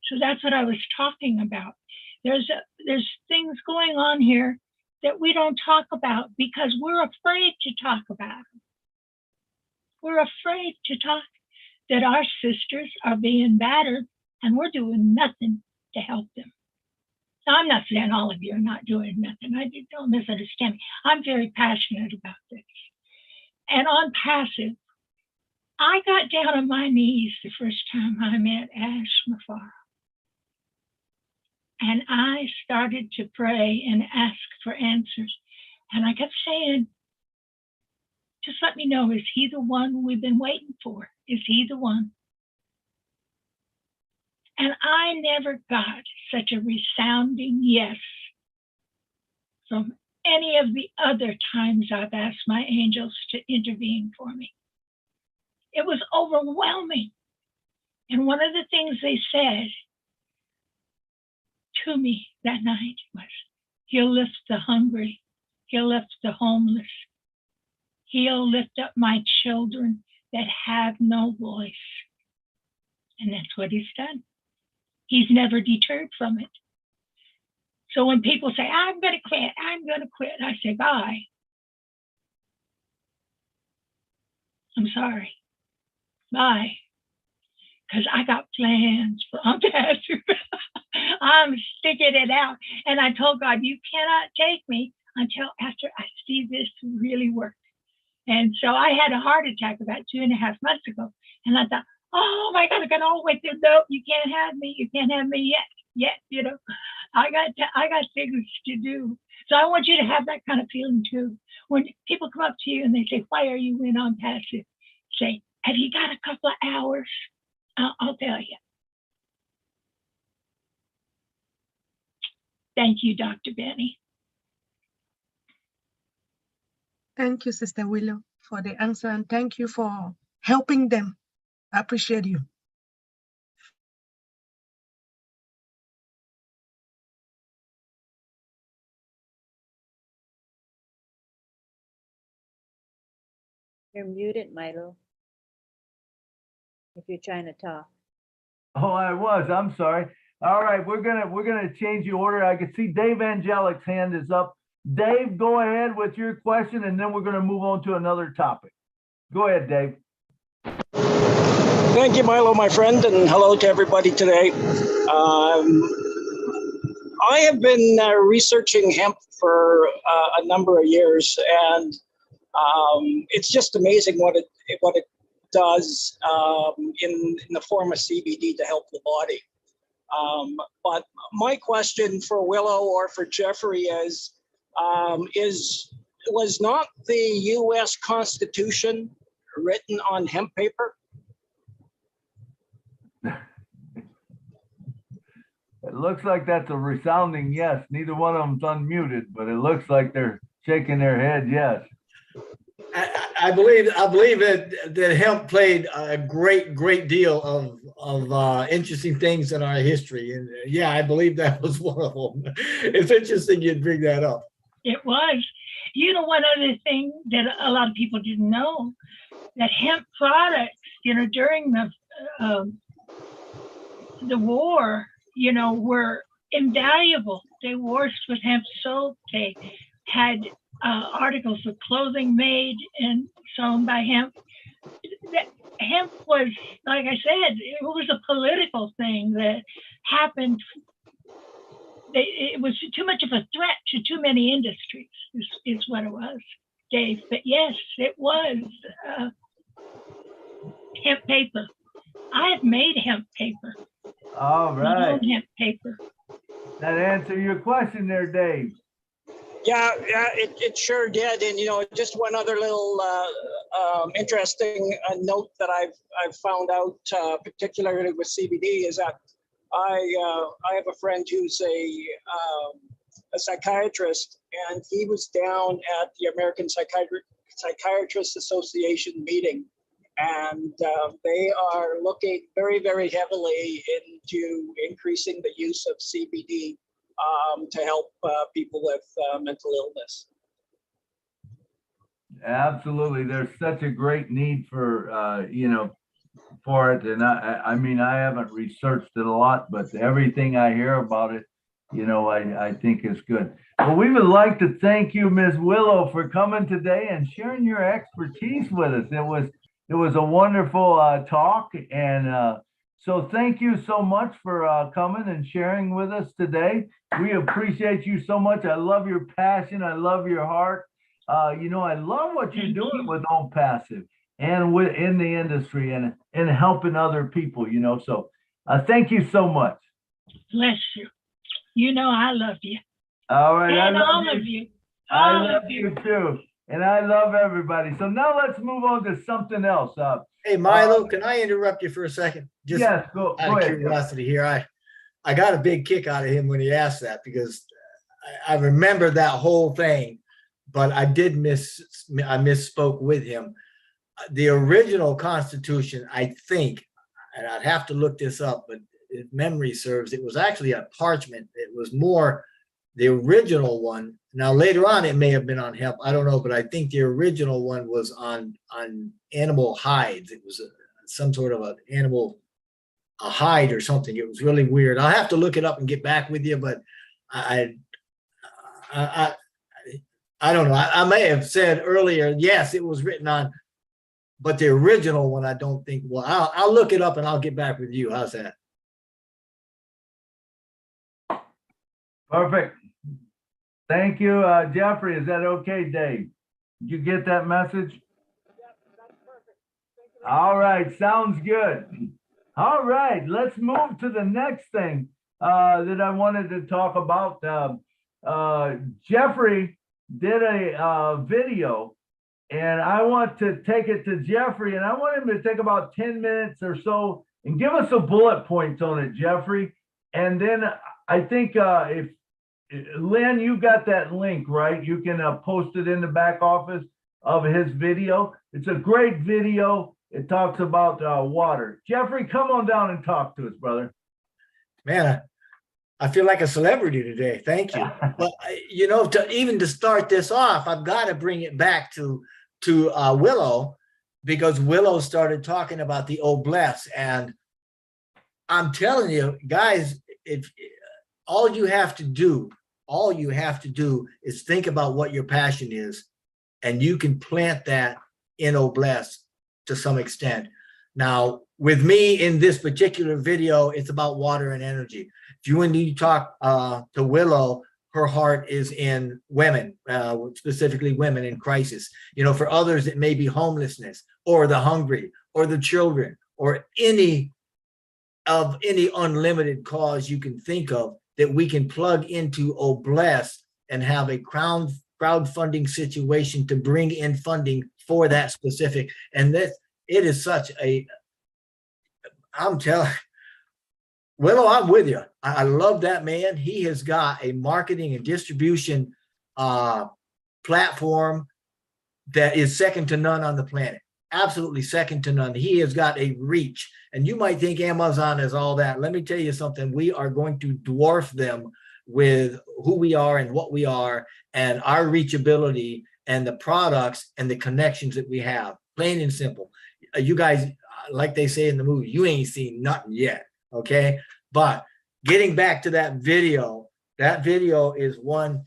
So that's what I was talking about. There's things going on here that we don't talk about because we're afraid to talk about them. we're afraid to talk that our sisters are being battered and we're doing nothing to help them. Now, I'm not saying all of you are not doing nothing. Don't misunderstand me. I'm very passionate about this. And on passive, I got down on my knees the first time I met Ash Mafara. And I started to pray and ask for answers. And I kept saying, just let me know, is he the one we've been waiting for? Is he the one? And I never got such a resounding yes from any of the other times I've asked my angels to intervene for me. It was overwhelming. And one of the things they said to me that night was, he'll lift the hungry, he'll lift the homeless, he'll lift up my children that have no voice. And that's what he's done. He's never deterred from it. So when people say, I'm going to quit, I say, bye. I'm sorry. Bye. Because I got plans for passive. I'm sticking it out. And I told God, you cannot take me until after I see this really work. And so I had a heart attack about 2.5 months ago. And I thought, oh my God, I got all the way through. No, you can't have me. You can't have me yet, you know. I got things to do. So I want you to have that kind of feeling too. When people come up to you and they say, why are you in on passive? Say, have you got a couple of hours? I'll tell you. Thank you, Dr. Benny. Thank you, Sister Willow, for the answer, and thank you for helping them. I appreciate you. You're muted, Milo, if you're trying to talk. Oh, I was. I'm sorry. All right, we're gonna change the order. I can see Dave Angelic's hand is up. Dave, go ahead with your question, and then we're gonna move on to another topic. Go ahead, Dave. Thank you, Milo, my friend, and hello to everybody today. I have been researching hemp for a number of years, and it's just amazing what it does in the form of CBD to help the body. But my question for Willow or for Jeffrey is was not the U.S. Constitution written on hemp paper? It looks like that's a resounding yes. Neither one of them's unmuted, but it looks like they're shaking their head yes. I believe that hemp played a great deal of interesting things in our history, and yeah, I believe that was one of them. It's interesting you'd bring that up. It was. You know, one other thing that a lot of people didn't know, that hemp products, you know, during the war, you know, were invaluable. They washed with hemp soap. They had articles of clothing made and sewn by hemp. Hemp was, like I said, it was a political thing that happened. It was too much of a threat to too many industries, is what it was, Dave. But yes, it was hemp paper. I have made hemp paper. All right. Hemp paper. That answer your question there, Dave. Yeah, it sure did. And, you know, just one other little interesting note that I've found out, particularly with CBD, is that I have a friend who's a psychiatrist, and he was down at the American Psychiatrists Association meeting, and they are looking very, very heavily into increasing the use of CBD to help people with mental illness. Absolutely. There's such a great need for, you know, for it. And I mean, I haven't researched it a lot, but everything I hear about it, you know, I think is good. Well, we would like to thank you, Ms. Willow, for coming today and sharing your expertise with us. It was a wonderful talk. And so thank you so much for coming and sharing with us today. We appreciate you so much. I love your passion. I love your heart. You know, I love what you're doing with Own Passive and in the industry and helping other people, you know. So thank you so much. Bless you. You know I love you. All right. And all of you. I love you too. And I love everybody. So now let's move on to something else. Hey, Milo, can I interrupt you for a second? Just yes, go out of ahead. curiosity here. I got a big kick out of him when he asked that, because I remember that whole thing, but I misspoke with him. The original Constitution, I think, and I'd have to look this up, but if memory serves, it was actually a parchment. It was more the original one. Now later on, it may have been on hemp. I don't know, but I think the original one was on animal hides. It was some sort of a hide or something. It was really weird. I'll have to look it up and get back with you, but I don't know. I may have said earlier, yes, it was written on, but the original one, I don't think. Well, I'll look it up and I'll get back with you. How's that? Perfect. Thank you, Jeffrey. Is that okay, Dave? Did you get that message? Yeah, that's perfect. Thank you. All right, sounds good. All right, let's move to the next thing that I wanted to talk about. Jeffrey did a video, and I want to take it to Jeffrey, and I want him to take about 10 minutes or so and give us a bullet points on it, Jeffrey. And then I think if Lynn, you got that link, right? You can post it in the back office of his video. It's a great video. It talks about water. Jeffrey, come on down and talk to us, brother. Man, I feel like a celebrity today. Thank you. But you know, to start this off, I've got to bring it back to Willow, because Willow started talking about the Obless, and I'm telling you guys, if all you have to do is think about what your passion is, and you can plant that in Obless to some extent. Now, with me in this particular video, it's about water and energy. If you need to talk to Willow, her heart is in women, specifically women in crisis. You know, for others, it may be homelessness or the hungry or the children or any unlimited cause you can think of that we can plug into Obless and have a crowdfunding situation to bring in funding for that specific. And it is such a, I'm telling Willow, I'm with you. I love that man. He has got a marketing and distribution platform that is second to none on the planet. Absolutely second to none. He has got a reach. And you might think Amazon is all that. Let me tell you something. We are going to dwarf them with who we are and what we are and our reachability and the products and the connections that we have. Plain and simple. You guys, like they say in the movie, you ain't seen nothing yet. Okay. But getting back to that video is one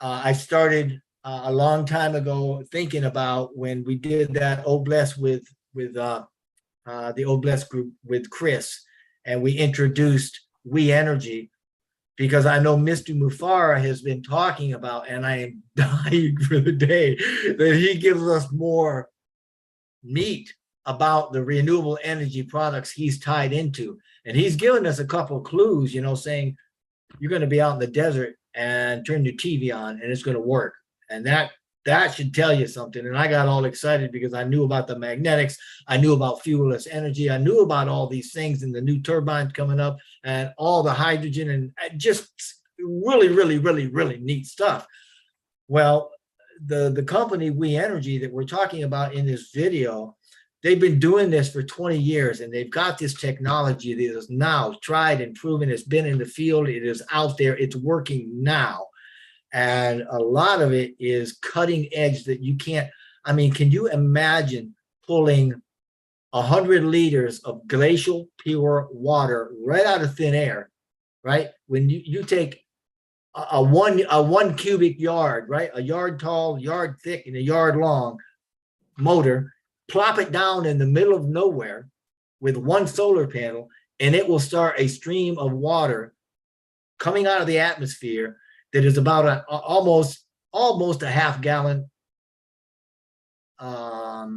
I started a long time ago thinking about when we did that Obless with the Obless group with Chris, and we introduced We Energy, because I know Mr. Mufara has been talking about, and I am dying for the day that he gives us more meat about the renewable energy products he's tied into. And he's given us a couple of clues, you know, saying you're going to be out in the desert and turn your TV on and it's going to work. And that should tell you something. And I got all excited because I knew about the magnetics. I knew about fuelless energy. I knew about all these things and the new turbines coming up and all the hydrogen and just really, really, really, really neat stuff. Well, the company We Energy that we're talking about in this video, they've been doing this for 20 years, and they've got this technology that is now tried and proven. It's been in the field. It is out there. It's working now. And a lot of it is cutting edge that you can't, I mean, can you imagine pulling 100 liters of glacial pure water right out of thin air, right? When you take a one cubic yard, right? A yard tall, yard thick, and a yard long motor, plop it down in the middle of nowhere with one solar panel, and it will start a stream of water coming out of the atmosphere that is about almost a half gallon a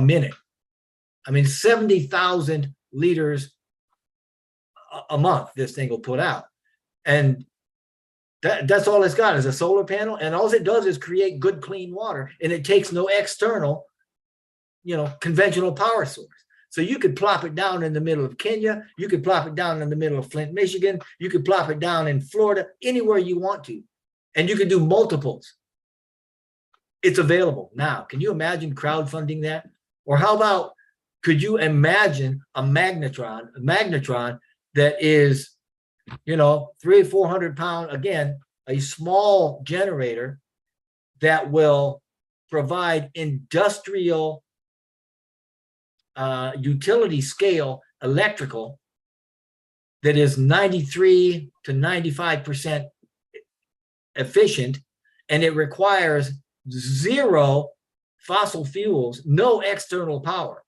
minute. I mean, 70,000 liters a month this thing will put out. And that's all it's got is a solar panel, and all it does is create good, clean water, and it takes no external, conventional power source. So you could plop it down in the middle of Kenya, you could plop it down in the middle of Flint, Michigan, you could plop it down in Florida, anywhere you want to, and you could do multiples. It's available now. Can you imagine crowdfunding that? Or how about, could you imagine a magnetron that is 300-400 pound, again, a small generator that will provide industrial utility scale electrical that is 93 to 95% efficient, and it requires zero fossil fuels, no external power.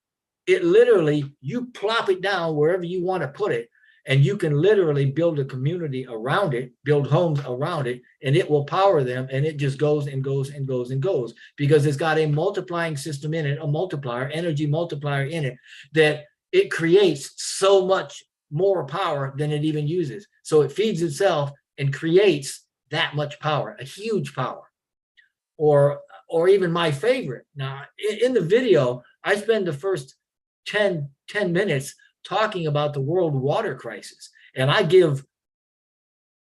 It literally, you plop it down wherever you want to put it, and you can literally build a community around it, build homes around it, and it will power them, and it just goes and goes and goes and goes, because it's got a multiplying system in it, a multiplier, energy multiplier in it, that it creates so much more power than it even uses. So it feeds itself and creates that much power, a huge power. Or even my favorite. Now, in the video, I spend the first 10 minutes talking about the world water crisis. And I give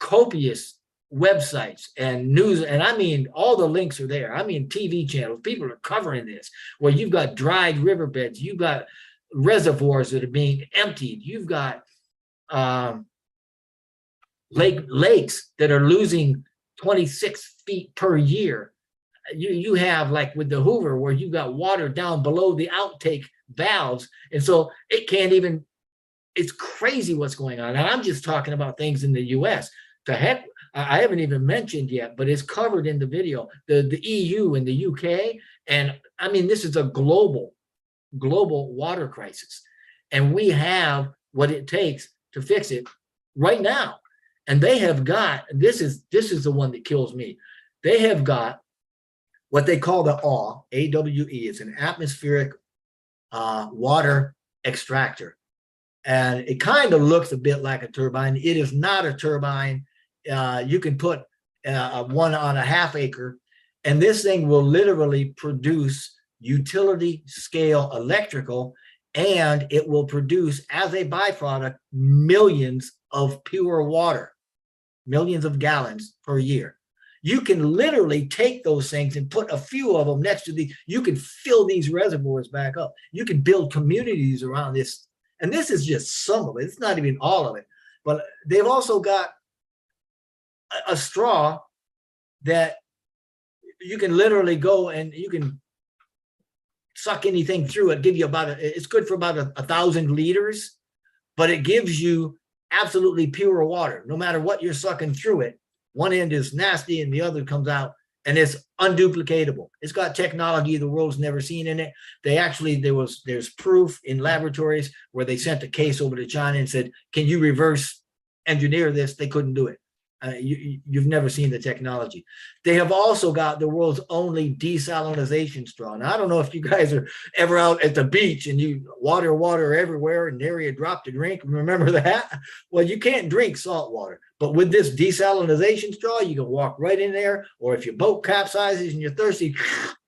copious websites and news, and I mean, all the links are there. I mean, TV channels, people are covering this, where you've got dried riverbeds, you've got reservoirs that are being emptied, you've got lakes that are losing 26 feet per year. You have, like with the Hoover, where you got water down below the outtake valves, and so it can't even, it's crazy what's going on. And I'm just talking about things in the US. To heck, I haven't even mentioned yet, but it's covered in the video, the EU and the UK. And I mean, this is a global water crisis, and we have what it takes to fix it right now. And they have got, this is the one that kills me. They have got what they call the AWE. It's an atmospheric water extractor. And it kind of looks a bit like a turbine. It is not a turbine. You can put one on a half acre, and this thing will literally produce utility scale electrical, and it will produce, as a byproduct, millions of pure water, millions of gallons per year. You can literally take those things and put a few of them next to you can fill these reservoirs back up. You can build communities around this. And this is just some of it. It's not even all of it. But they've also got a straw that you can literally go and you can suck anything through it, give you it's good for about 1,000 liters, but it gives you absolutely pure water. No matter what you're sucking through it, one end is nasty and the other comes out, and it's unduplicatable. It's got technology the world's never seen in it. There's proof in laboratories where they sent a case over to China and said, can you reverse engineer this? They couldn't do it. You've never seen the technology. They have also got the world's only desalinization straw. Now, I don't know if you guys are ever out at the beach and you water everywhere and nary a drop to drink. Remember that? Well, you can't drink salt water, but with this desalinization straw, you can walk right in there, or if your boat capsizes and you're thirsty,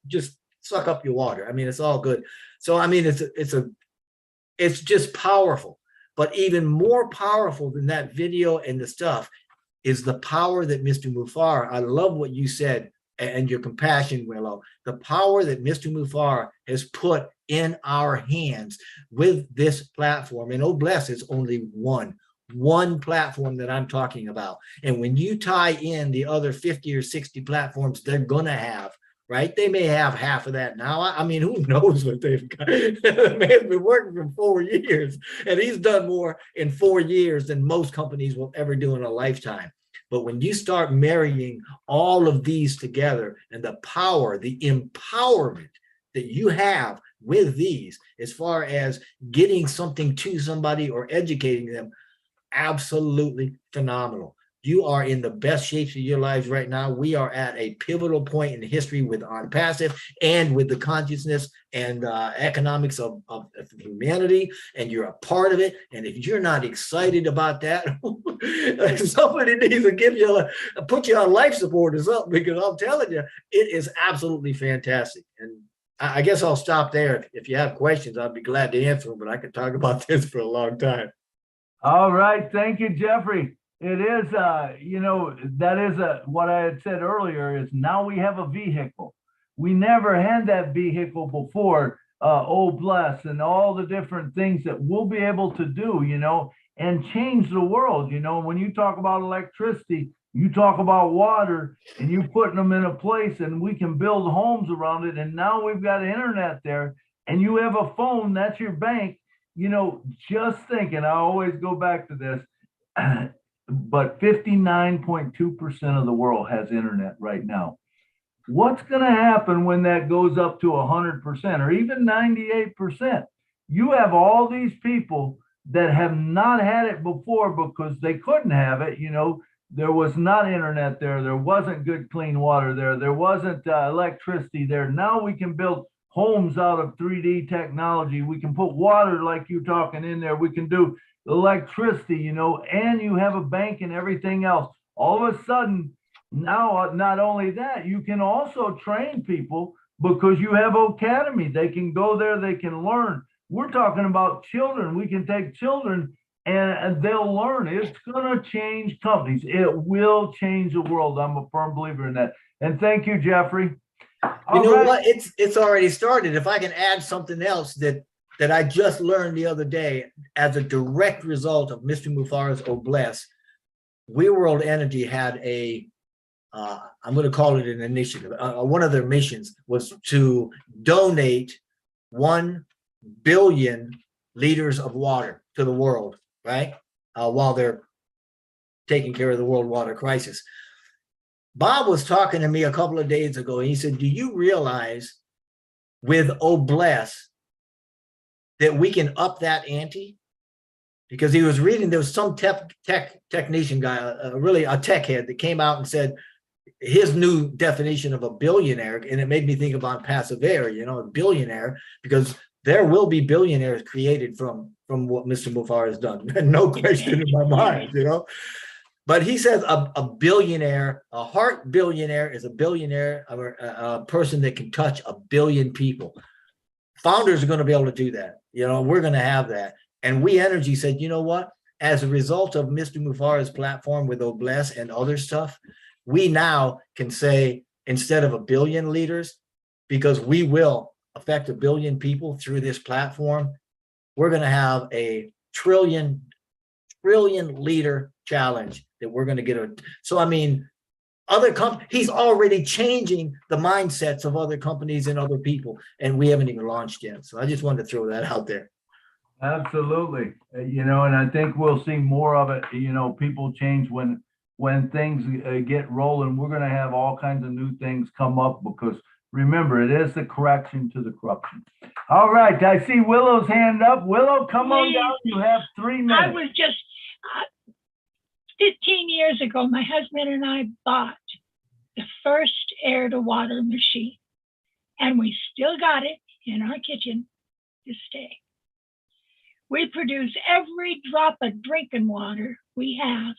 just suck up your water. I mean, it's all good. So, I mean, it's just powerful. But even more powerful than that video and the stuff is the power that Mr. Mufar, I love what you said and your compassion, Willow, the power that Mr. Mufar has put in our hands with this platform. And oh, bless, it's only one platform that I'm talking about. And when you tie in the other 50 or 60 platforms they're going to have, right? They may have half of that now. I mean, who knows what they've got? The man's been working for 4 years, and he's done more in 4 years than most companies will ever do in a lifetime. But when you start marrying all of these together and the power, the empowerment that you have with these, as far as getting something to somebody or educating them, absolutely phenomenal. You are in the best shapes of your lives right now. We are at a pivotal point in history with On Passive and with the consciousness and economics of humanity, and you're a part of it. And if you're not excited about that, somebody needs to give you put you on life support or something, because I'm telling you, it is absolutely fantastic. And I guess I'll stop there. If you have questions, I'd be glad to answer them, but I could talk about this for a long time. All right. Thank you, Jeffrey. It is, you know, that is what I had said earlier, is now we have a vehicle. We never had that vehicle before, oh, bless, and all the different things that we'll be able to do, you know, and change the world. You know, when you talk about electricity, you talk about water, and you putting them in a place, and we can build homes around it. And now we've got internet there, and you have a phone, that's your bank. You know, just thinking, I always go back to this, but 59.2% of the world has internet right now. What's going to happen when that goes up to 100% or even 98%? You have all these people that have not had it before because they couldn't have it. You know, there was not internet there. There wasn't good, clean water there. There wasn't electricity there. Now we can build homes out of 3D technology. We can put water like you talking in there. We can do electricity, you know, and you have a bank and everything else. All of a sudden, now, not only that, you can also train people because you have Academy. They can go there, they can learn. We're talking about children. We can take children and they'll learn. It's going to change companies. It will change the world. I'm a firm believer in that. And thank you, Jeffrey. You know what? It's already started. If I can add something else that I just learned the other day as a direct result of Mr. Mufara's Obless, We World Energy had a, I'm going to call it an initiative. One of their missions was to donate 1 billion liters of water to the world, right? While they're taking care of the world water crisis. Bob was talking to me a couple of days ago, and he said, do you realize with Obless that we can up that ante? Because he was reading, there was some technician guy, really a tech head, that came out and said his new definition of a billionaire, and it made me think about passive air, you know, a billionaire, because there will be billionaires created from what Mr. Mufara has done. No question in my mind, you know. But he says a billionaire, a heart billionaire is a billionaire, a person that can touch 1 billion people. Founders are going to be able to do that. You know, we're going to have that. And We Energy said, you know what? As a result of Mr. Mufara's platform with Obless and other stuff, we now can say, instead of 1 billion liters, because we will affect 1 billion people through this platform, we're going to have a trillion liter challenge that we're going to get. So, I mean, other companies, he's already changing the mindsets of other companies and other people, and we haven't even launched yet. So I just wanted to throw that out there. Absolutely. You know, and I think we'll see more of it. You know, people change when things get rolling. We're going to have all kinds of new things come up because remember, it is the correction to the corruption. All right. I see Willow's hand up. Willow, come on down. You have 3 minutes. I was just 15 years ago, my husband and I bought the first air to water machine, and we still got it in our kitchen to this day. We produce every drop of drinking water we have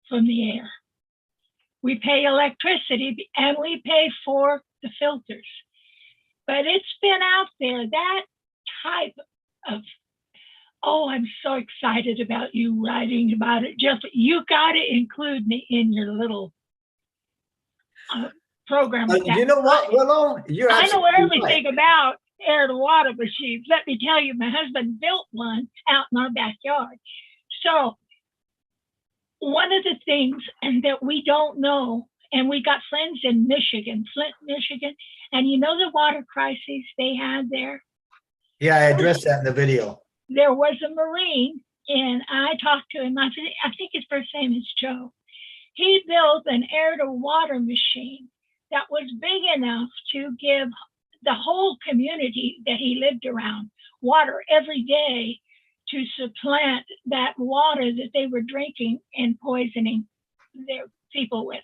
from the air. We pay electricity and we pay for the filters. But it's been out there, that type of, oh, I'm so excited about you writing about it. Jeff, you got to include me in your little program. You know what, Willow? I know everything about air to water machines. Let me tell you, my husband built one out in our backyard. So one of the things that we don't know, and we got friends in Michigan, Flint, Michigan, and you know the water crises they had there? Yeah, I addressed that in the video. There was a Marine, and I talked to him. I think his first name is Joe. He built an air to water machine that was big enough to give the whole community that he lived around water every day to supplant that water that they were drinking and poisoning their people with.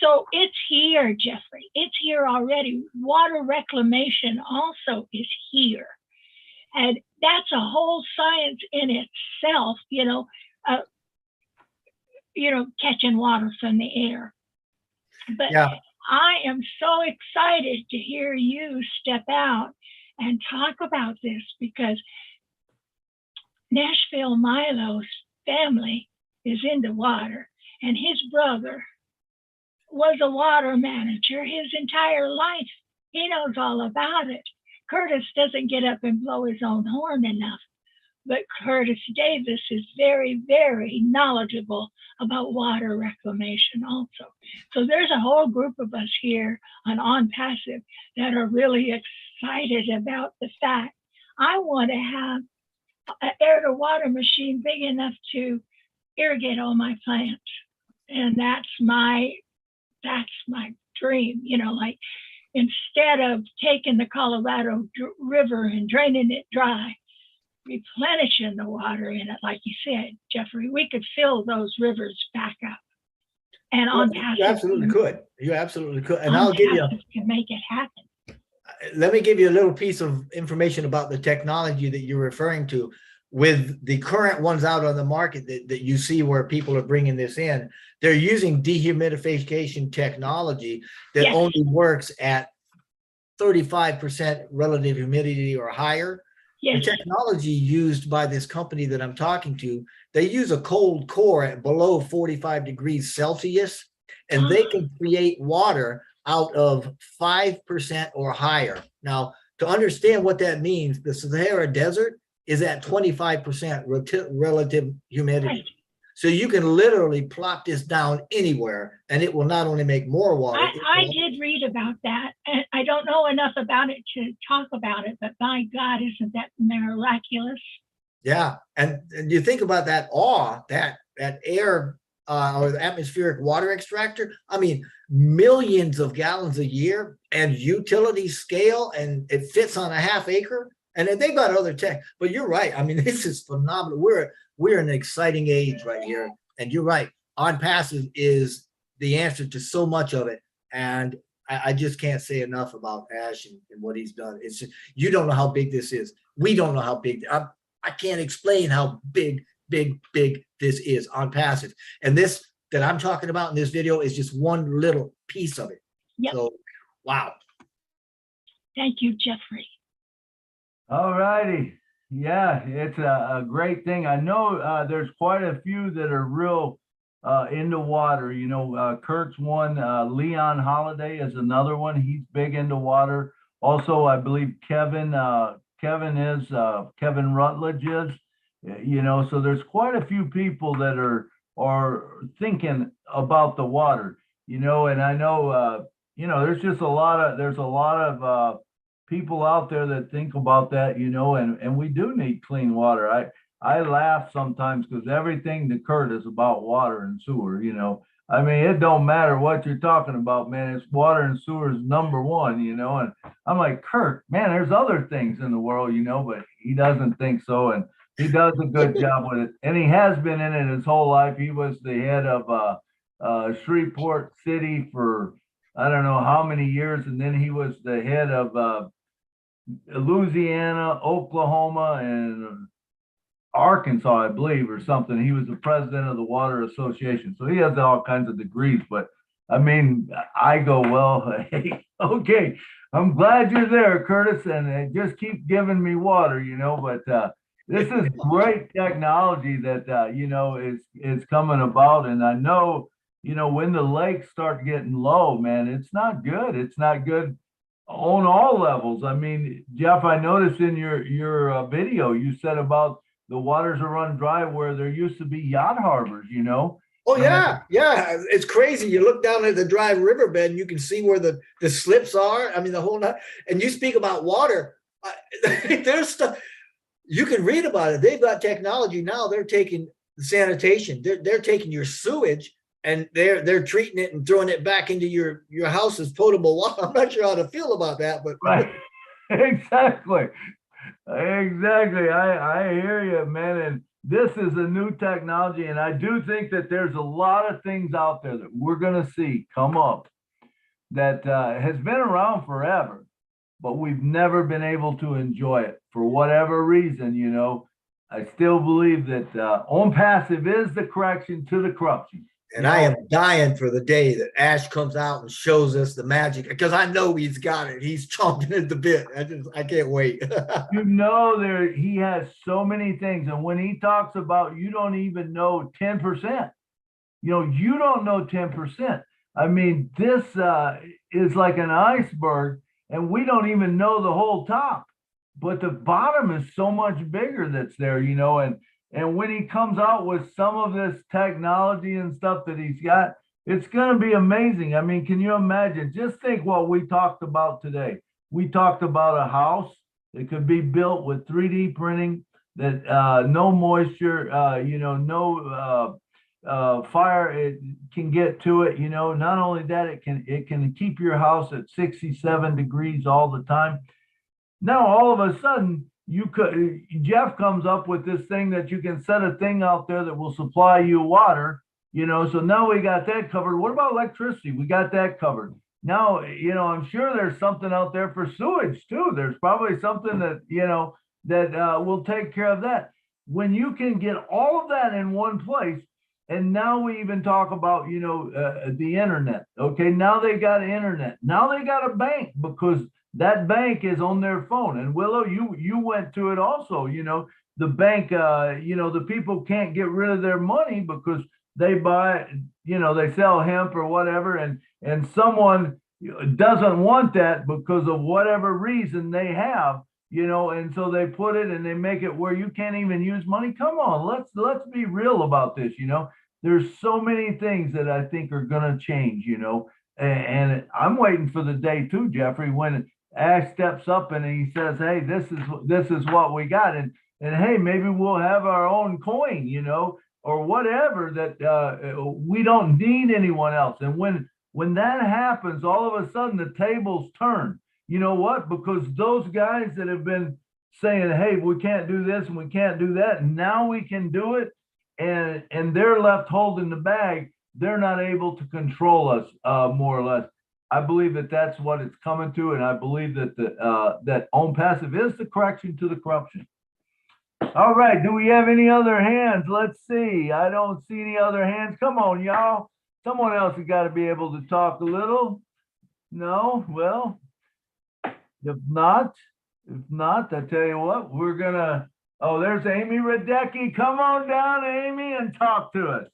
So it's here, Jeffrey. It's here already. Water reclamation also is here. And that's a whole science in itself, catching water from the air. But yeah. I am so excited to hear you step out and talk about this, because Nashville Milo's family is into water, and his brother was a water manager his entire life. He knows all about it. Curtis doesn't get up and blow his own horn enough, but Curtis Davis is very, very knowledgeable about water reclamation also. So there's a whole group of us here on Passive that are really excited about the fact I want to have an air-to-water machine big enough to irrigate all my plants. And that's my dream, like instead of taking the Colorado River and draining it dry, replenishing the water in it, like you said, Jeffrey, we could fill those rivers back up. And on Passive, you absolutely could. You absolutely could. And I'll give you can make it happen. Let me give you a little piece of information about the technology that you're referring to. With the current ones out on the market that you see where people are bringing this in, they're using dehumidification technology that yes. only works at 35% relative humidity or higher. Yes. The technology used by this company that I'm talking to, they use a cold core at below 45 degrees Celsius, and they can create water out of 5% or higher. Now, to understand what that means, the Sahara Desert is at 25% relative humidity. Right. So you can literally plop this down anywhere, and it will not only make more water. I did read about that, and I don't know enough about it to talk about it, but by God, isn't that miraculous? Yeah, and you think about that that air or the atmospheric water extractor. I mean, millions of gallons a year and utility scale, and it fits on a half acre. And then they've got other tech, but you're right. I mean, this is phenomenal. We're in an exciting age right here. And you're right. On Passive is the answer to so much of it. And I just can't say enough about Ash and what he's done. It's just, you don't know how big this is. We don't know how big. I can't explain how big this is on Passive. And this that I'm talking about in this video is just one little piece of it. Yep. So, wow. Thank you, Jeffrey. All righty. Yeah, it's a great thing. I know there's quite a few that are real into water. Kurt's one. Leon Holiday is another one. He's big into water. Also, I believe Kevin Rutledge is. So there's quite a few people that are thinking about the water. And I know there's just a lot of people out there that think about that, and we do need clean water. I laugh sometimes because everything to Kurt is about water and sewer, I mean, it don't matter what you're talking about, man. It's water and sewer is number one, and I'm like, Kurt, man, there's other things in the world, but he doesn't think so. And he does a good job with it. And he has been in it his whole life. He was the head of Shreveport City for, I don't know how many years. And then he was the head of Louisiana, Oklahoma, and Arkansas, I believe, or something. He was the president of the Water Association. So he has all kinds of degrees. But I mean, I go, well, hey, okay, I'm glad you're there, Curtis, and just keep giving me water, but this is great technology that, is coming about. And I know, when the lakes start getting low, man, it's not good. It's not good on all levels. I mean, Jeff, I noticed in your video, you said about the waters are run dry where there used to be yacht harbors, Oh, yeah. Yeah. It's crazy. You look down at the dry riverbed and you can see where the slips are. I mean, the whole night. And you speak about water. There's stuff you can read about it. They've got technology now. They're taking sanitation. They're taking your sewage and they're treating it and throwing it back into your house as potable water. I'm not sure how to feel about that, but Right. Exactly. Exactly. I hear you, man. And this is a new technology. And I do think that there's a lot of things out there that we're going to see come up that has been around forever, but we've never been able to enjoy it for whatever reason. You know, I still believe that on passive is the correction to the corruption. And I am dying for the day that Ash comes out and shows us the magic, because I know he's got it. He's chomping at the bit. I can't wait. You know, he has so many things. And when he talks about, you don't even know 10%, you know, you don't know 10%. I mean, this is like an iceberg, and we don't even know the whole top, but the bottom is so much bigger that's there, you know. And when he comes out with some of this technology and stuff that he's got, it's going to be amazing. I mean, can you imagine? Just think what we talked about today. We talked about a house that could be built with 3D printing, that no moisture, you know, no fire it can get to it. You know, not only that, it can keep your house at 67 degrees all the time. Now, all of a sudden, Jeff comes up with this thing that you can set a thing out there that will supply you water, you know. So now we got that covered. What about electricity? We got that covered. Now, you know, I'm sure there's something out there for sewage too. There's probably something that, you know, that will take care of that. When you can get all of that in one place, and now we even talk about, you know, the internet. Okay, now they got internet. Now they got a bank, because that bank is on their phone. And Willow, you went to it also. You know, the bank, you know, the people can't get rid of their money because they buy, you know, they sell hemp or whatever, and someone doesn't want that because of whatever reason they have, you know, and so they put it and they make it where you can't even use money. Come on, let's be real about this, you know. There's so many things that I think are going to change, you know, and I'm waiting for the day too, Jeffrey, when Ash steps up and he says, hey, this is what we got. And hey, maybe we'll have our own coin, you know, or whatever, that we don't need anyone else. And when that happens, all of a sudden the tables turn. You know what? Because those guys that have been saying, hey, we can't do this and we can't do that, and now we can do it, and they're left holding the bag. They're not able to control us, more or less. I believe that that's what it's coming to, and I believe that that on passive is the correction to the corruption. All right, do we have any other hands? Let's see. I don't see any other hands. Come on, y'all. Someone else has got to be able to talk a little. No? Well, if not, I tell you what, we're gonna, oh, there's Amy Radecki. Come on down, Amy, and talk to us.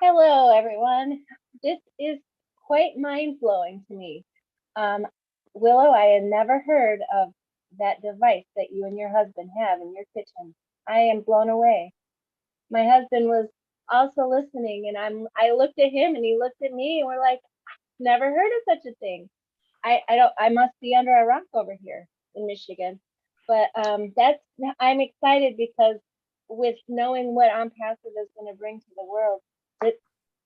Hello, everyone. This is quite mind-blowing to me. Willow, I had never heard of that device that you and your husband have in your kitchen. I am blown away. My husband was also listening, and I looked at him and he looked at me, and we're like, never heard of such a thing. I must be under a rock over here in Michigan. But I'm excited because with knowing what On Passive is going to bring to the world,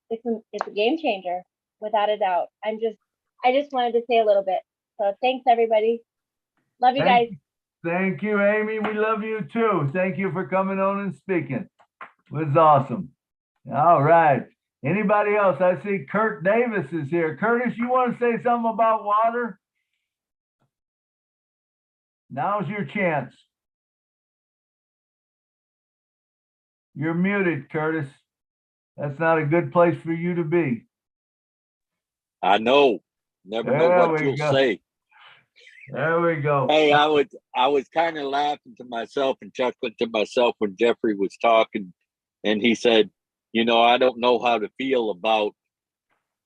it's a game changer, without a doubt. I just wanted to say a little bit. So thanks, everybody. Love you guys. Thank you, Amy. We love you too. Thank you for coming on and speaking. It was awesome. All right. Anybody else? I see Kurt Davis is here. Curtis, you want to say something about water? Now's your chance. You're muted, Curtis. That's not a good place for you to be. I know. Never know what you'll say. There we go. Hey, I was kind of laughing to myself and chuckling to myself when Jeffrey was talking, and he said, you know, I don't know how to feel about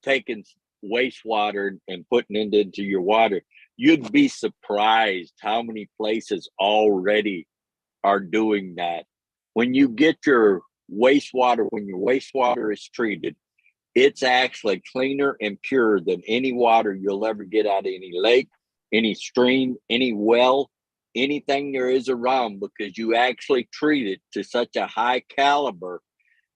taking wastewater and putting it into your water. You'd be surprised how many places already are doing that. When you get your wastewater, when your wastewater is treated, it's actually cleaner and pure than any water you'll ever get out of any lake, any stream, any well, anything there is around, because you actually treat it to such a high caliber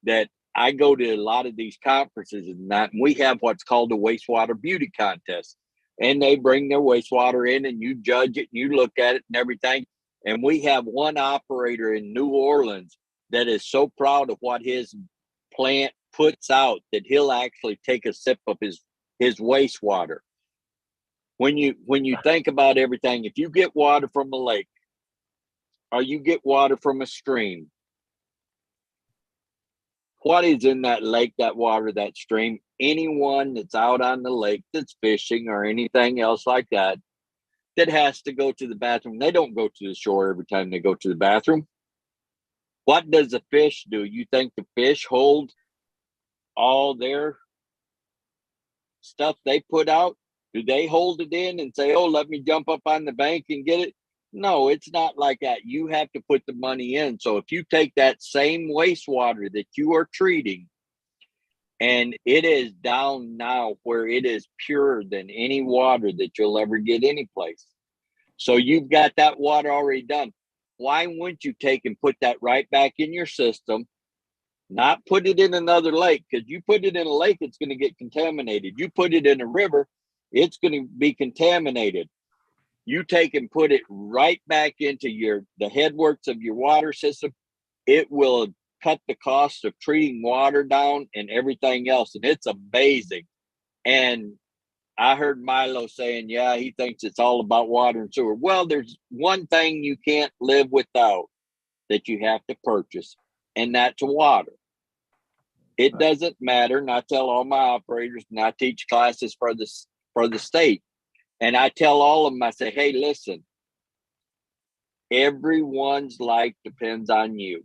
that I go to a lot of these conferences and that, and we have what's called a wastewater beauty contest. And they bring their wastewater in and you judge it and you look at it and everything. And we have one operator in New Orleans that is so proud of what his plant puts out that he'll actually take a sip of his wastewater. When you think about everything, if you get water from a lake or you get water from a stream, what is in that lake, that water, that stream? Anyone that's out on the lake that's fishing or anything else like that, that has to go to the bathroom. They don't go to the shore every time they go to the bathroom. What does the fish do? You think the fish hold all their stuff they put out? Do they hold it in and say, oh, let me jump up on the bank and get it? No, it's not like that. You have to put the money in. So if you take that same wastewater that you are treating, and it is down now where it is purer than any water that you'll ever get anyplace. So you've got that water already done. Why wouldn't you take and put that right back in your system, not put it in another lake? Because you put it in a lake, it's going to get contaminated. You put it in a river, it's going to be contaminated. You take and put it right back into the headworks of your water system. It will cut the cost of treating water down and everything else. And it's amazing. And I heard Milo saying, yeah, he thinks it's all about water and sewer. Well, there's one thing you can't live without that you have to purchase, and that's water. It doesn't matter. And I tell all my operators, and I teach classes for the state. And I tell all of them, I say, hey, listen, everyone's life depends on you.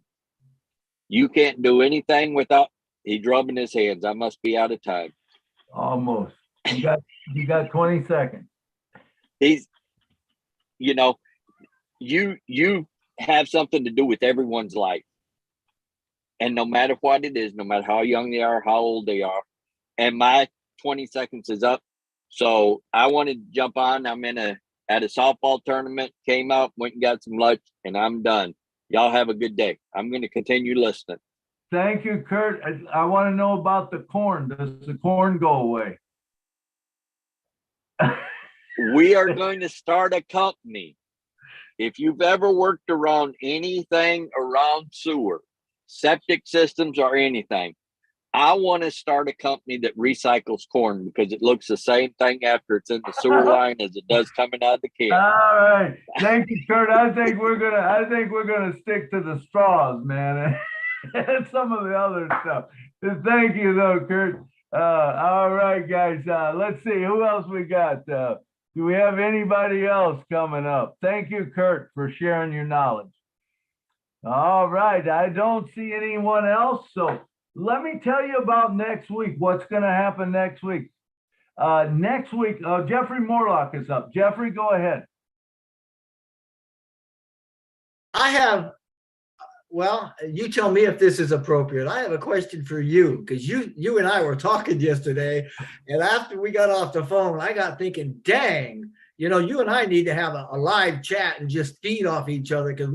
You can't do anything without, he's rubbing his hands. I must be out of time. Almost. You got 20 seconds. He's, you have something to do with everyone's life. And no matter what it is, no matter how young they are, how old they are, and my 20 seconds is up. So I wanted to jump on. I'm at a softball tournament, came out, went and got some lunch, and I'm done. Y'all have a good day. I'm going to continue listening. Thank you, Kurt. I want to know about the corn. Does the corn go away? We are going to start a company. If you've ever worked around anything around sewer, septic systems, or anything, I want to start a company that recycles corn because it looks the same thing after it's in the sewer line as it does coming out of the can. All right. Thank you, Kurt. I think we're gonna stick to the straws, man. And some of the other stuff. Thank you though, Kurt. All right, guys. Let's see who else we got. Do we have anybody else coming up? Thank you, Kurt, for sharing your knowledge. All right. I don't see anyone else. So let me tell you about next week. What's going to happen next week? Next week, Jeffrey Morlock is up. Jeffrey, go ahead. Well, you tell me if this is appropriate. I have a question for you because you and I were talking yesterday, and after we got off the phone, I got thinking, dang, you and I need to have a live chat and just feed off each other because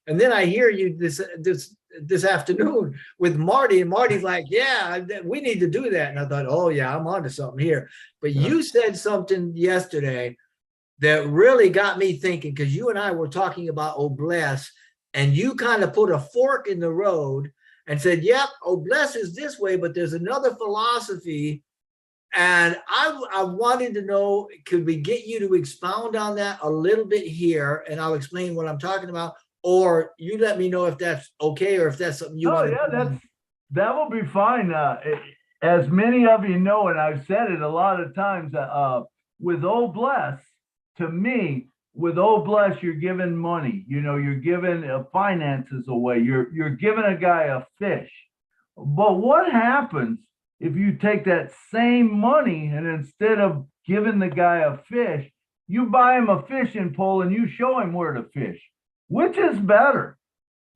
and then I hear you this afternoon with Marty, and Marty's like, yeah, we need to do that. And I thought, oh yeah, I'm onto something here. But you said something yesterday that really got me thinking, because you and I were talking about Obless, and you kind of put a fork in the road and said, yep, Obless is this way, but there's another philosophy. And I wanted to know, could we get you to expound on that a little bit here? And I'll explain what I'm talking about. Or you let me know if that's okay, or if that's something you want to do. That will be fine. As many of you know, and I've said it a lot of times, with Obless, to me, with Obless, you're giving money. You're giving finances away. You're giving a guy a fish. But what happens if you take that same money and instead of giving the guy a fish, you buy him a fishing pole and you show him where to fish? Which is better?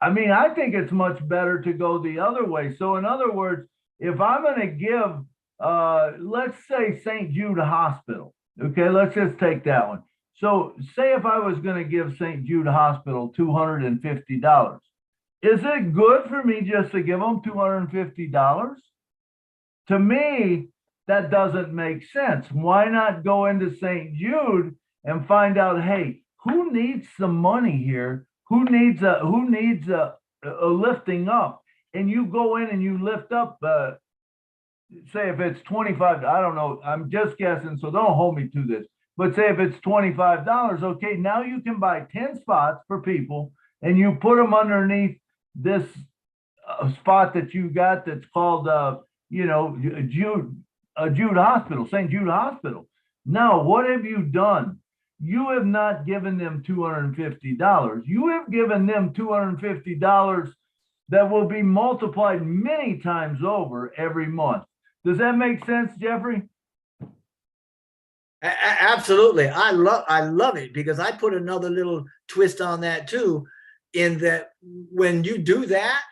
I mean, I think it's much better to go the other way. So in other words, if I'm going to give, let's say St. Jude Hospital, okay, let's just take that one. So say if I was going to give St. Jude Hospital $250, Is it good for me just to give them $250? To me, that doesn't make sense. Why not go into St. Jude and find out, hey, who needs some money here? Who needs a lifting up? And you go in and you lift up, say if it's 25, I don't know, I'm just guessing, so don't hold me to this. But say if it's $25, okay, now you can buy 10 spots for people and you put them underneath this spot that you got that's called, Jude Hospital, St. Jude Hospital. Now, what have you done? You have not given them $250. You have given them $250 that will be multiplied many times over every month. Does that make sense, Jeffrey? Absolutely. I love it, because I put another little twist on that too, in that when you do that,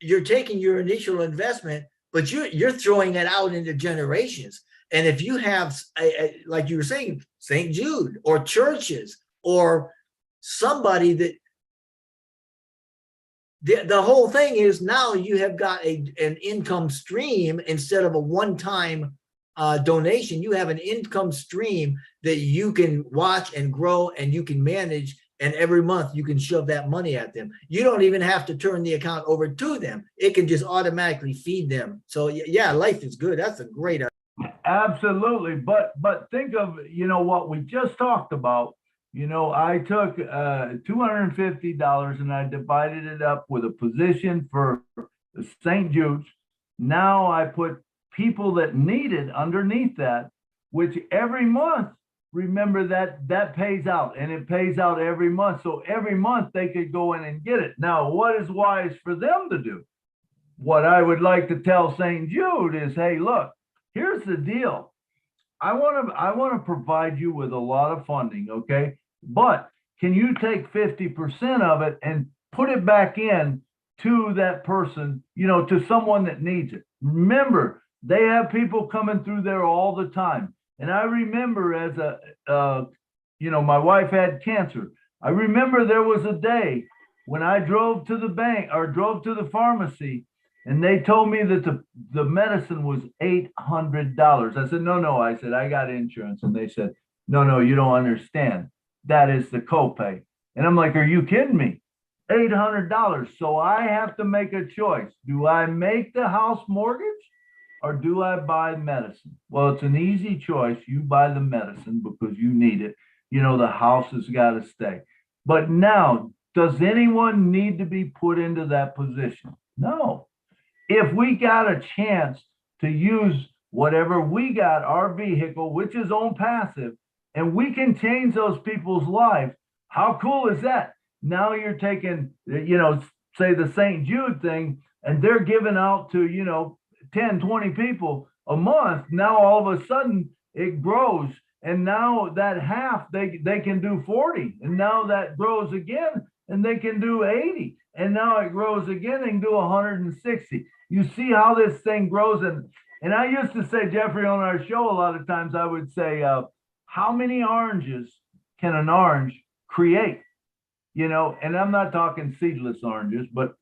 you're taking your initial investment, but you're throwing it out into generations. And if you have, like you were saying, St. Jude or churches or somebody that, the whole thing is now you have got an income stream instead of a one-time donation. You have an income stream that you can watch and grow and you can manage, and every month you can shove that money at them. You don't even have to turn the account over to them. It can just automatically feed them. So yeah, life is good. That's a great idea. Absolutely. But think of, what we just talked about. I took $250 and I divided it up with a position for St. Jude's. Now I put people that need it underneath that, which every month, remember that pays out, and it pays out every month. So every month they could go in and get it. Now, what is wise for them to do? What I would like to tell St. Jude is, hey, look, here's the deal. I want to provide you with a lot of funding, okay? But can you take 50% of it and put it back in to that person, to someone that needs it? Remember, they have people coming through there all the time. And I remember as my wife had cancer. I remember there was a day when I drove to the bank or drove to the pharmacy, and they told me that the medicine was $800. I said, no. I said, I got insurance. And they said, no, you don't understand. That is the copay. And I'm like, are you kidding me? $800. So I have to make a choice. Do I make the house mortgage or do I buy medicine? Well, it's an easy choice. You buy the medicine because you need it. The house has got to stay. But now, does anyone need to be put into that position? No. If we got a chance to use whatever we got, our vehicle, which is on passive, and we can change those people's life, how cool is that? Now you're taking, say the St. Jude thing, and they're giving out to, 10, 20 people a month. Now all of a sudden it grows. And now that half, they can do 40. And now that grows again and they can do 80. And now it grows again and do 160. You see how this thing grows. And I used to say, Jeffrey, on our show, a lot of times I would say, how many oranges can an orange create? And I'm not talking seedless oranges, but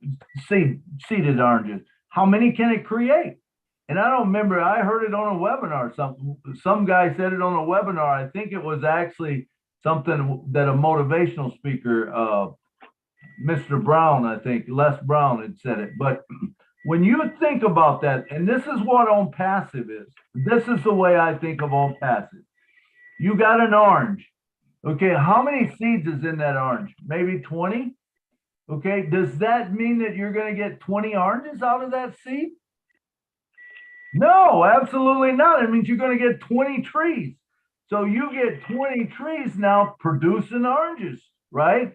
seeded oranges. How many can it create? And I don't remember, I heard it on a webinar. Some guy said it on a webinar. I think it was actually something that a motivational speaker, Mr. Brown, I think, Les Brown had said it. But when you think about that, and this is what on passive is, this is the way I think of on passive. You got an orange. Okay, how many seeds is in that orange? Maybe 20? Okay, does that mean that you're going to get 20 oranges out of that seed? No, absolutely not. It means you're going to get 20 trees. So you get 20 trees now producing oranges, right?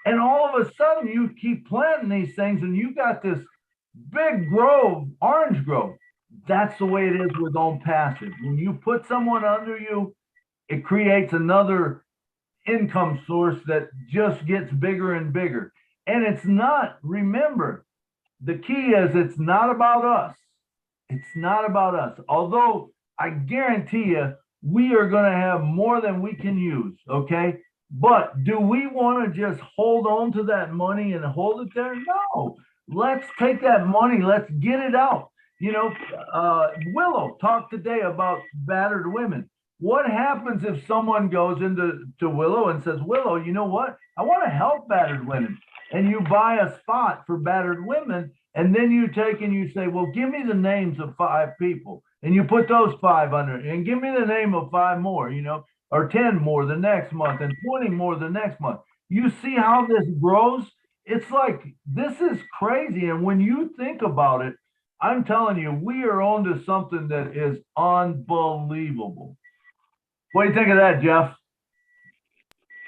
And all of a sudden you keep planting these things and you got this big grove, orange grove. That's the way it is with on passive. When you put someone under you, it creates another income source that just gets bigger and bigger. And it's not, remember, the key is it's not about us. It's not about us. Although I guarantee you, we are going to have more than we can use, okay? But do we want to just hold on to that money and hold it there? No. Let's take that money. Let's get it out. Willow talked today about battered women. What happens if someone goes into Willow and says, Willow, you know what? I want to help battered women. And you buy a spot for battered women. And then you take and you say, well, give me the names of 5 people. And you put those 5 under it. And give me the name of 5 more, or 10 more the next month and 20 more the next month. You see how this grows? It's like, this is crazy. And when you think about it, I'm telling you, we are on to something that is unbelievable. What do you think of that, Jeff?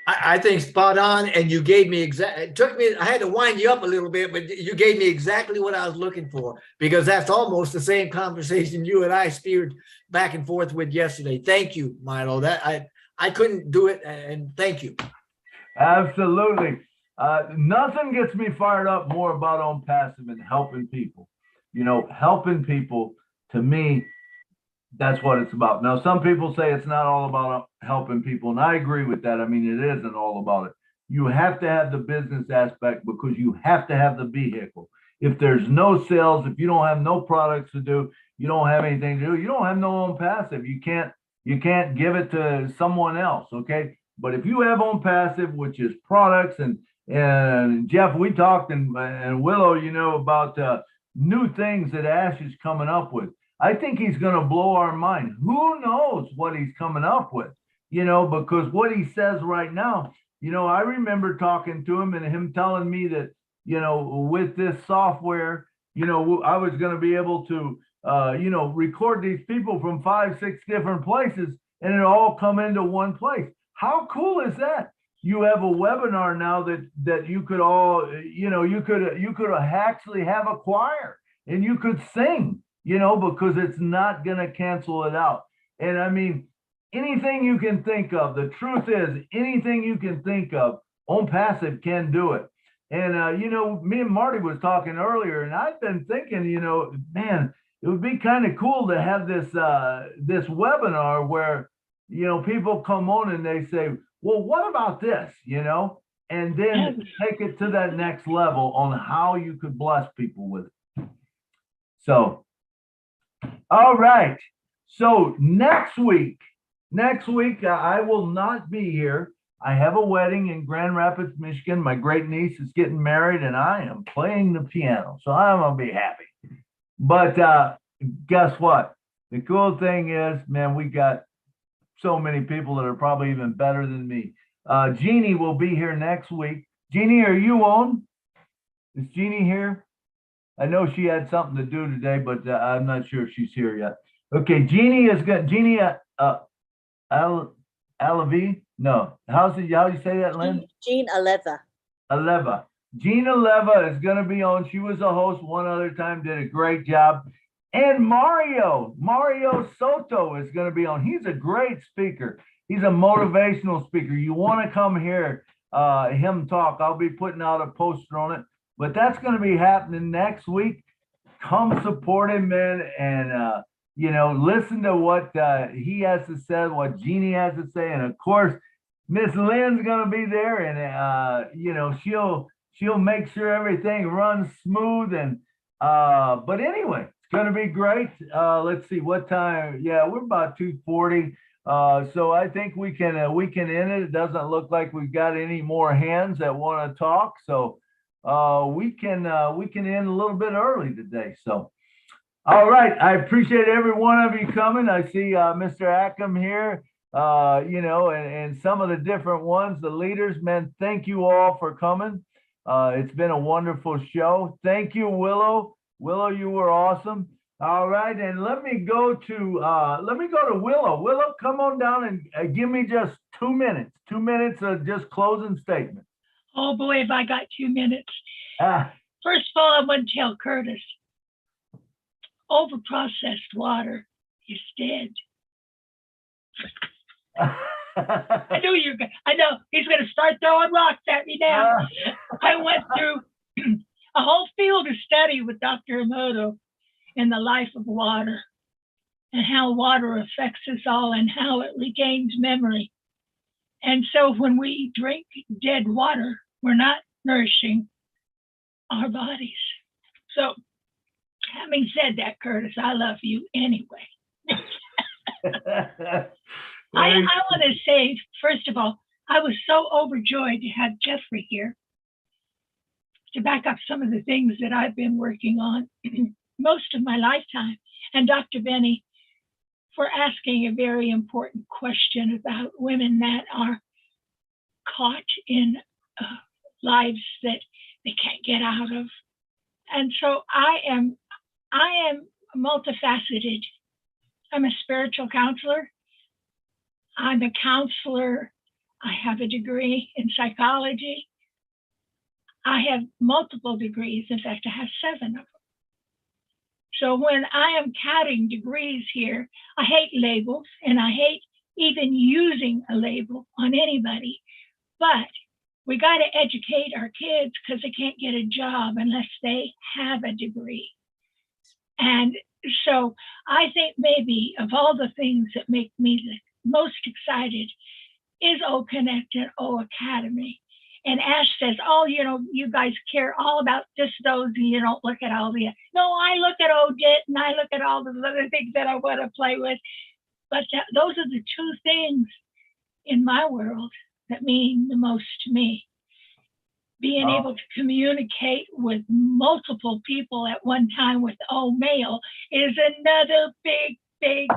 I think spot on. And you gave me I had to wind you up a little bit, but you gave me exactly what I was looking for, because that's almost the same conversation you and I steered back and forth with yesterday. Thank you, Milo. That I couldn't do it. And thank you. Absolutely. Nothing gets me fired up more about On Passive than helping people. Helping people, to me, that's what it's about. Now, some people say it's not all about helping people, and I agree with that. I mean, it isn't all about it. You have to have the business aspect because you have to have the vehicle. If there's no sales, if you don't have no products to do, you don't have anything to do, you don't have no On Passive. You can't give it to someone else, okay? But if you have On Passive, which is products, and Jeff, we talked, and Willow, about new things that Ash is coming up with. I think he's going to blow our mind. Who knows what he's coming up with, because what he says right now, I remember talking to him and him telling me that, with this software, I was going to be able to, record these people from 5, 6 different places and it all come into one place. How cool is that? You have a webinar now that you could all, you could actually have a choir and you could sing, because it's not going to cancel it out. And I mean, anything you can think of, the truth is anything you can think of, On Passive can do it. And, me and Marty was talking earlier, and I've been thinking, man, it would be kind of cool to have this webinar where, people come on and they say, well, what about this, and then take it to that next level on how you could bless people with it. So, all right. So next week, I will not be here. I have a wedding in Grand Rapids, Michigan. My great niece is getting married and I am playing the piano. So I'm going to be happy. But guess what? The cool thing is, man, we got so many people that are probably even better than me. Jeannie will be here next week. Jeannie, are you on? Is Jeannie here? I know she had something to do today, but I'm not sure if she's here yet. Okay, Jeannie is good. Jeannie Alavi? No. How do you say that, Lynn? Jean Aleva. Aleva. Jean Aleva is going to be on. She was a host one other time, did a great job. And Mario Soto is going to be on. He's a great speaker. He's a motivational speaker. You want to come hear him talk. I'll be putting out a poster on it. But that's going to be happening next week. Come support him, man, and listen to what he has to say, what Jeannie has to say, and of course, Miss Lynn's going to be there, and she'll make sure everything runs smooth. And but anyway, it's going to be great. Let's see what time. Yeah, we're about 2:40. So I think we can end it. It doesn't look like we've got any more hands that want to talk. So. We can end a little bit early today. So, all right. I appreciate every one of you coming. I see Mr. Ackham here, and some of the different ones, the leaders, man, thank you all for coming. It's been a wonderful show. Thank you, Willow. Willow, you were awesome. All right. And let me go to Willow. Willow, come on down and give me just 2 minutes, 2 minutes of just closing statements. Oh boy, have I got 2 minutes. First of all, I want to tell Curtis, overprocessed water is dead. I know he's going to start throwing rocks at me now. I went through a whole field of study with Dr. Emoto in the life of water and how water affects us all and how it regains memory. And so when we drink dead water, we're not nourishing our bodies. So having said that, Curtis, I love you anyway. I want to say, first of all, I was so overjoyed to have Jeffrey here to back up some of the things that I've been working on most of my lifetime. And Dr. Benny, for asking a very important question about women that are caught in lives that they can't get out of. And so I am multifaceted. I'm a spiritual counselor. I'm a counselor. I have a degree in psychology. I have multiple degrees. In fact, I have 7 of them. So when I am counting degrees here, I hate labels and I hate even using a label on anybody. But we got to educate our kids because they can't get a job unless they have a degree. And so I think maybe of all the things that make me the most excited is O Connect and O Academy. And Ash says, oh, you guys care all about just those and you don't look at all the, no, I look at ODIT and I look at all the other things that I want to play with. But those are the 2 things in my world that mean the most to me. Being able to communicate with multiple people at one time with mail is another big, big,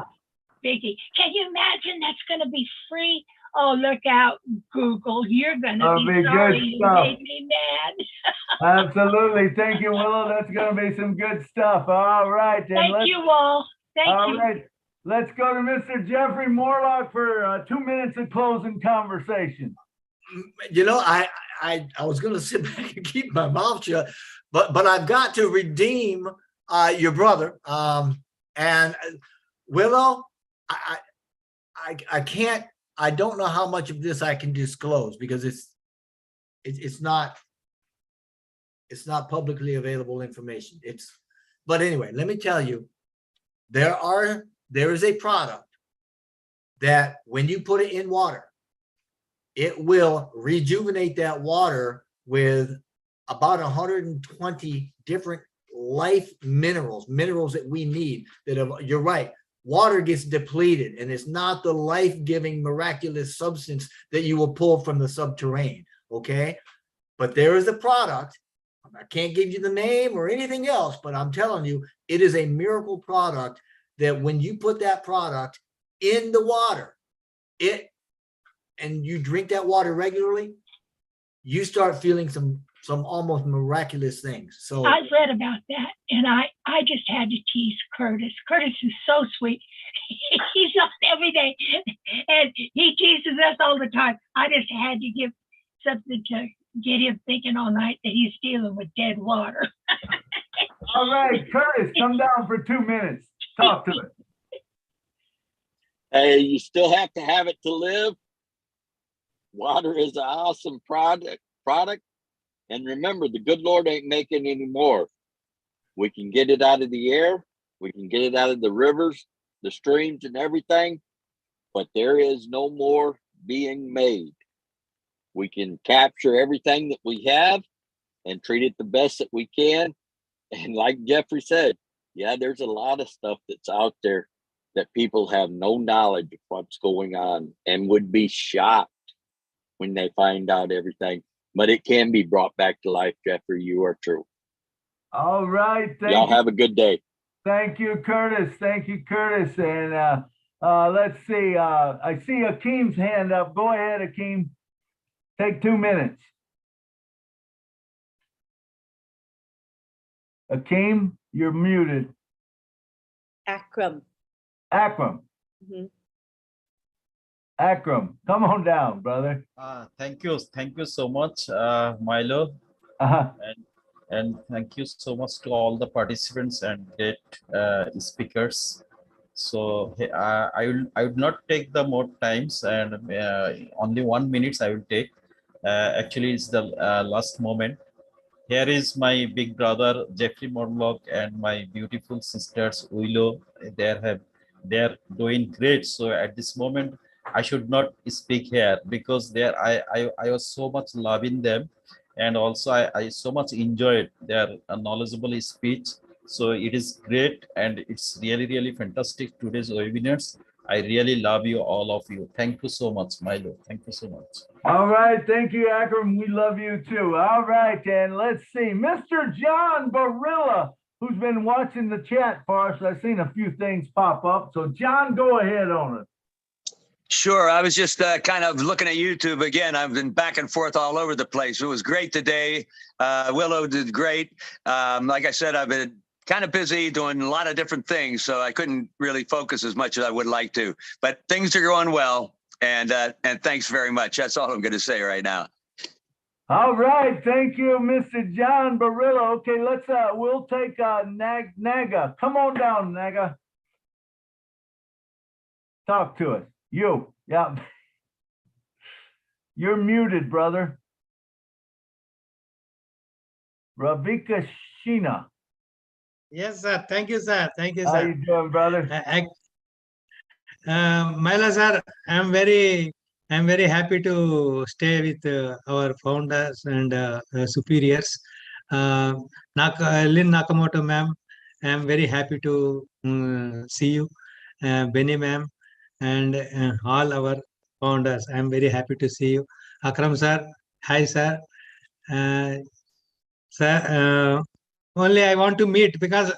biggie. Can you imagine that's going to be free? Oh, look out, Google. You're going to be sorry you made me mad. Absolutely. Thank you, Willow. That's going to be some good stuff. All right. Thank you all. Thank you. All right. Let's go to Mr. Jeffrey Morlock for 2 minutes of closing conversation. I was going to sit back and keep my mouth shut, but I've got to redeem your brother. And Willow, I can't. I don't know how much of this I can disclose because it's not publicly available information. But anyway, let me tell you, there is a product that when you put it in water, it will rejuvenate that water with about 120 different life minerals that we need. You're right. Water gets depleted and it's not the life-giving miraculous substance that you will pull from the subterranean, okay? But there is a product, I can't give you the name or anything else, but I'm telling you, it is a miracle product that when you put that product in the water, and you drink that water regularly, you start feeling some almost miraculous things. So I've read about that, and I just had to tease Curtis. Curtis is so sweet. He's on every day, and he teases us all the time. I just had to give something to get him thinking all night that he's dealing with dead water. All right, Curtis, come down for 2 minutes. Talk to it. Hey, you still have to have it to live. Water is an awesome product. And remember, the good Lord ain't making any more. We can get it out of the air. We can get it out of the rivers, the streams and everything. But there is no more being made. We can capture everything that we have and treat it the best that we can. And like Jeffrey said, yeah, there's a lot of stuff that's out there that people have no knowledge of what's going on and would be shocked when they find out everything. But it can be brought back to life, Jeffrey. You are true. All right. Y'all have a good day. Thank you, Curtis. Thank you, Curtis. And let's see. I see Akeem's hand up. Go ahead, Akeem. Take 2 minutes. Akeem, you're muted. Akram. Akram. Akram, come on down, brother. Thank you so much, Milo, and thank you so much to all the participants and great speakers. So I would not take the more times, and only 1 minute I will take. Actually, it's the last moment. Here is my big brother Jeffrey Morlock and my beautiful sisters Willow. They're doing great. So at this moment, I should not speak here because there I was so much loving them, and also I so much enjoyed their knowledgeable speech. So it is great, and it's really fantastic today's webinars. I really love you, all of you. Thank you so much, Milo. Thank you so much. All right, thank you, Akram. We love you too. All right, and let's see, Mr. John Barilla, who's been watching the chat for us. I've seen a few things pop up. So John, go ahead on it. Sure. I was just kind of looking at YouTube again. I've been back and forth all over the place. It was great today. Willow did great. Like I said, I've been kind of busy doing a lot of different things, so I couldn't really focus as much as I would like to. But things are going well, and thanks very much. That's all I'm going to say right now. All right, thank you, Mr. John Barilla. Okay, we'll take Naga. Come on down, Naga. Talk to us. You, yeah. You're muted, brother. Ravika Sheena. Yes, sir. Thank you, sir. Thank you, How sir. you doing, brother? Milo, sir, I'm very happy to stay with our founders and superiors. Lynn Nakamoto, ma'am, I'm very happy to see you. Benny, ma'am, and all our founders. I'm very happy to see you. Akram, sir. Hi, sir. Sir, only I want to meet because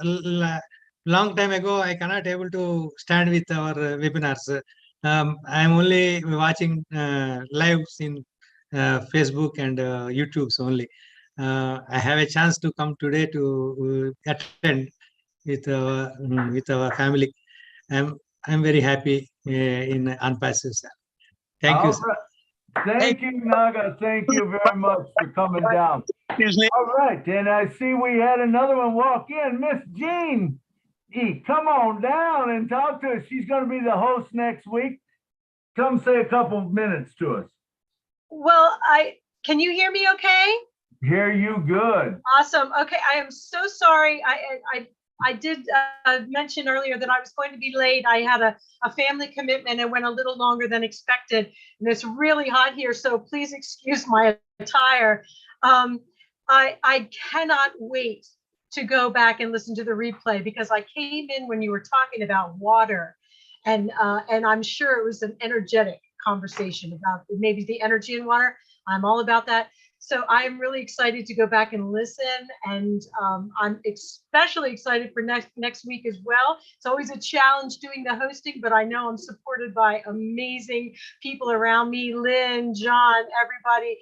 long time ago I cannot able to stand with our webinars. I'm only watching lives in Facebook and YouTube's only. I have a chance to come today to attend with our family. I'm very happy in Unpassive, sir. Thank you, sir. Thank you, Naga. Thank you very much for coming down. All right, and I see we had another one walk in, Miss Jean E. Come on down and talk to us. She's going to be the host next week. Come say a couple of minutes to us. Well, can you hear me okay? Hear you good. Awesome. Okay, I am so sorry. I did mention earlier that I was going to be late. I had a family commitment and went a little longer than expected. And it's really hot here, so please excuse my attire. I cannot wait to go back and listen to the replay because I came in when you were talking about water, and I'm sure it was an energetic conversation about maybe the energy in water. I'm all about that. So I'm really excited to go back and listen, and I'm especially excited for next week as well. It's always a challenge doing the hosting, but I know I'm supported by amazing people around me, Lynn, John, everybody.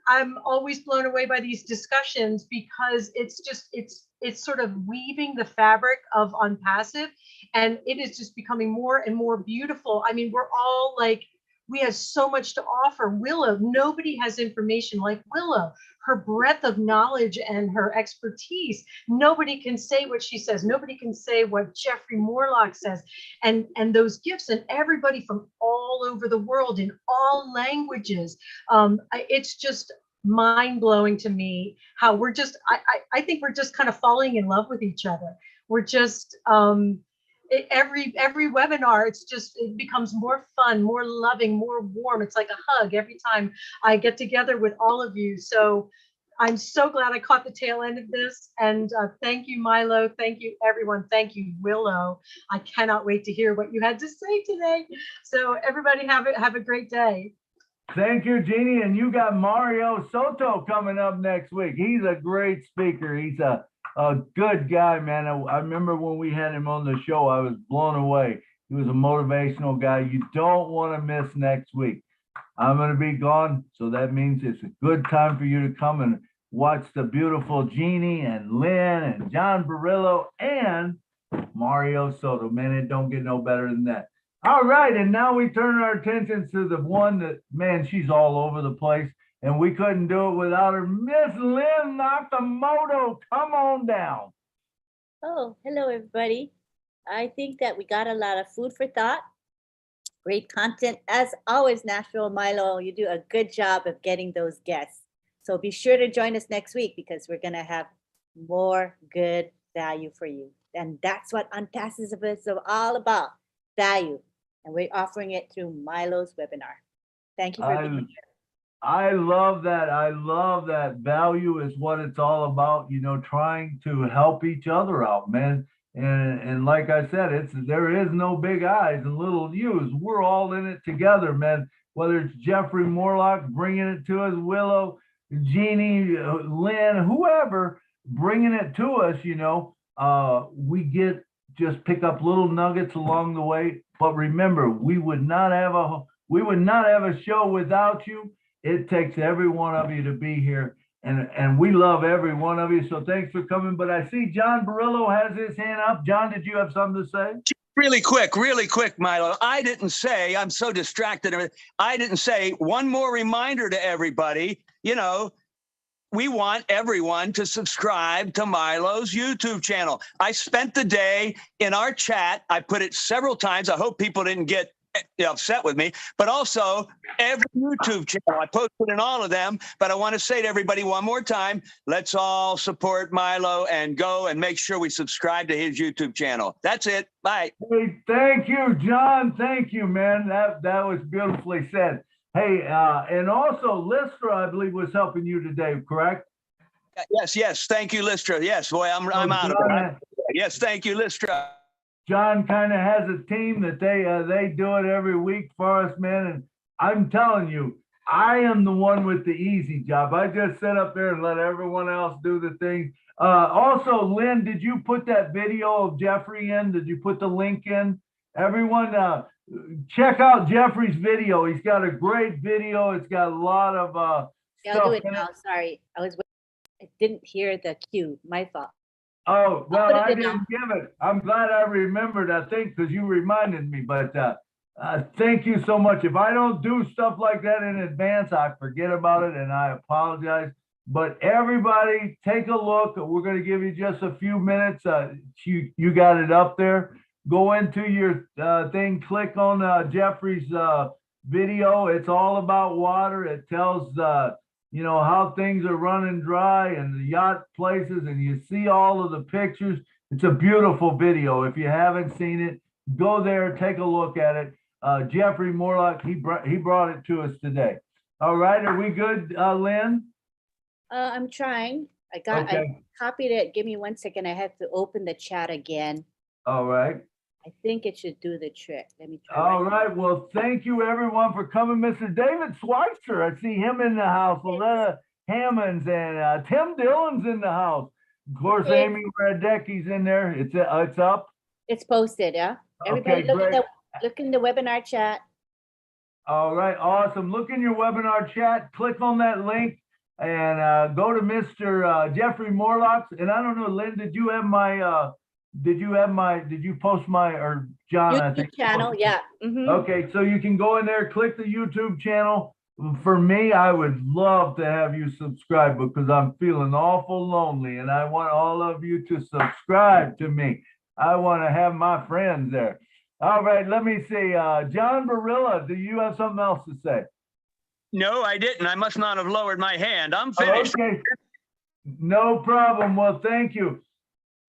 I'm always blown away by these discussions because it's sort of weaving the fabric of Unpassive, and it is just becoming more and more beautiful. I mean, we're all like, we have so much to offer. Willow, nobody has information like Willow. Her breadth of knowledge and her expertise, nobody can say what she says. Nobody can say what Jeffrey Morlock says. And those gifts, and everybody from all over the world in all languages. It's just mind-blowing to me how we're just, I think we're just kind of falling in love with each other. We're just, every webinar, it becomes more fun, more loving, more warm. It's like a hug every time I get together with all of you. So I'm so glad I caught the tail end of this. And thank you, Milo. Thank you, everyone. Thank you, Willow. I cannot wait to hear what you had to say today. So everybody have a great day. Thank you, Jeannie. And you got Mario Soto coming up next week. He's a great speaker. He's a good guy, man. I remember when we had him on the show, I was blown away. He was a motivational guy. You don't want to miss next week. I'm going to be gone, so that means it's a good time for you to come and watch the beautiful Jeannie and Lynn and John Barillo and Mario Soto. Man, it don't get no better than that. All right, and now we turn our attention to the one that, man, she's all over the place. And we couldn't do it without her. Miss Lynn Nakamoto, come on down. Oh, hello, everybody. I think that we got a lot of food for thought. Great content. As always, Nashville Milo, you do a good job of getting those guests. So be sure to join us next week because we're going to have more good value for you. And that's what Unpassive is all about, value. And we're offering it through Milo's webinar. Thank you for being here. I love that. I love that. Value is what it's all about, you know, trying to help each other out, man. And like I said, there is no big I's and little U's. We're all in it together, man. Whether it's Jeffrey Morlock bringing it to us, Willow, Jeannie, Lynn, whoever bringing it to us, you know, we just pick up little nuggets along the way. But remember, we would not have a show without you. It takes every one of you to be here. And we love every one of you. So thanks for coming. But I see John Barillo has his hand up. John, did you have something to say? Really quick, Milo. I didn't say, I'm so distracted. I didn't say, one more reminder to everybody, you know, we want everyone to subscribe to Milo's YouTube channel. I spent the day in our chat. I put it several times. I hope people didn't get upset with me, but also every YouTube channel. I posted in all of them, but I want to say to everybody one more time, let's all support Milo and go and make sure we subscribe to his YouTube channel. That's it. Bye. Hey, thank you, John. Thank you, man. That was beautifully said. Hey, and also Lystra, I believe, was helping you today, correct? Yes. Thank you, Lystra. Yes, boy, I'm out of it. Yes, thank you, Lystra. John kind of has a team that they do it every week for us, man. And I'm telling you, I am the one with the easy job. I just sit up there and let everyone else do the thing. Also, Lynn, did you put that video of Jeffrey in? Did you put the link in? Everyone, check out Jeffrey's video. He's got a great video. It's got a lot of yeah, I'll do it now. Sorry, I didn't hear the cue. My fault. Oh, well, I didn't give it. I'm glad I remembered, I think, because you reminded me. But thank you so much. If I don't do stuff like that in advance, I forget about it, and I apologize. But everybody, take a look. We're going to give you just a few minutes. You got it up there. Go into your thing, click on Jeffrey's video. It's all about water. It tells you know, how things are running dry and the yacht places, and you see all of the pictures. It's a beautiful video. If you haven't seen it, go there, take a look at it. Jeffrey Morlock, he brought it to us today. All right, are we good, Lynn? I'm trying. Okay. I copied it. Give me 1 second. I have to open the chat again. All right. I think it should do the trick. Let me try. All right. Well, thank you everyone for coming. Mr. David Schweitzer, I see him in the house. Loretta Hammonds and Tim Dillon's in the house. Of course, Amy Radecki's in there. It's up. It's posted. Yeah. Everybody, okay, look in the webinar chat. All right. Awesome. Look in your webinar chat. Click on that link and go to Mr. Jeffrey Morlock's. And I don't know, Lynn, did you post my, or John, YouTube I think channel, yeah. Okay, so you can go in there, click the YouTube channel. For me, I would love to have you subscribe because I'm feeling awful lonely and I want all of you to subscribe to me. I want to have my friends there. All right, let me see. John Barilla, do you have something else to say? No, I didn't. I must not have lowered my hand. I'm finished. Okay, no problem. Well, thank you.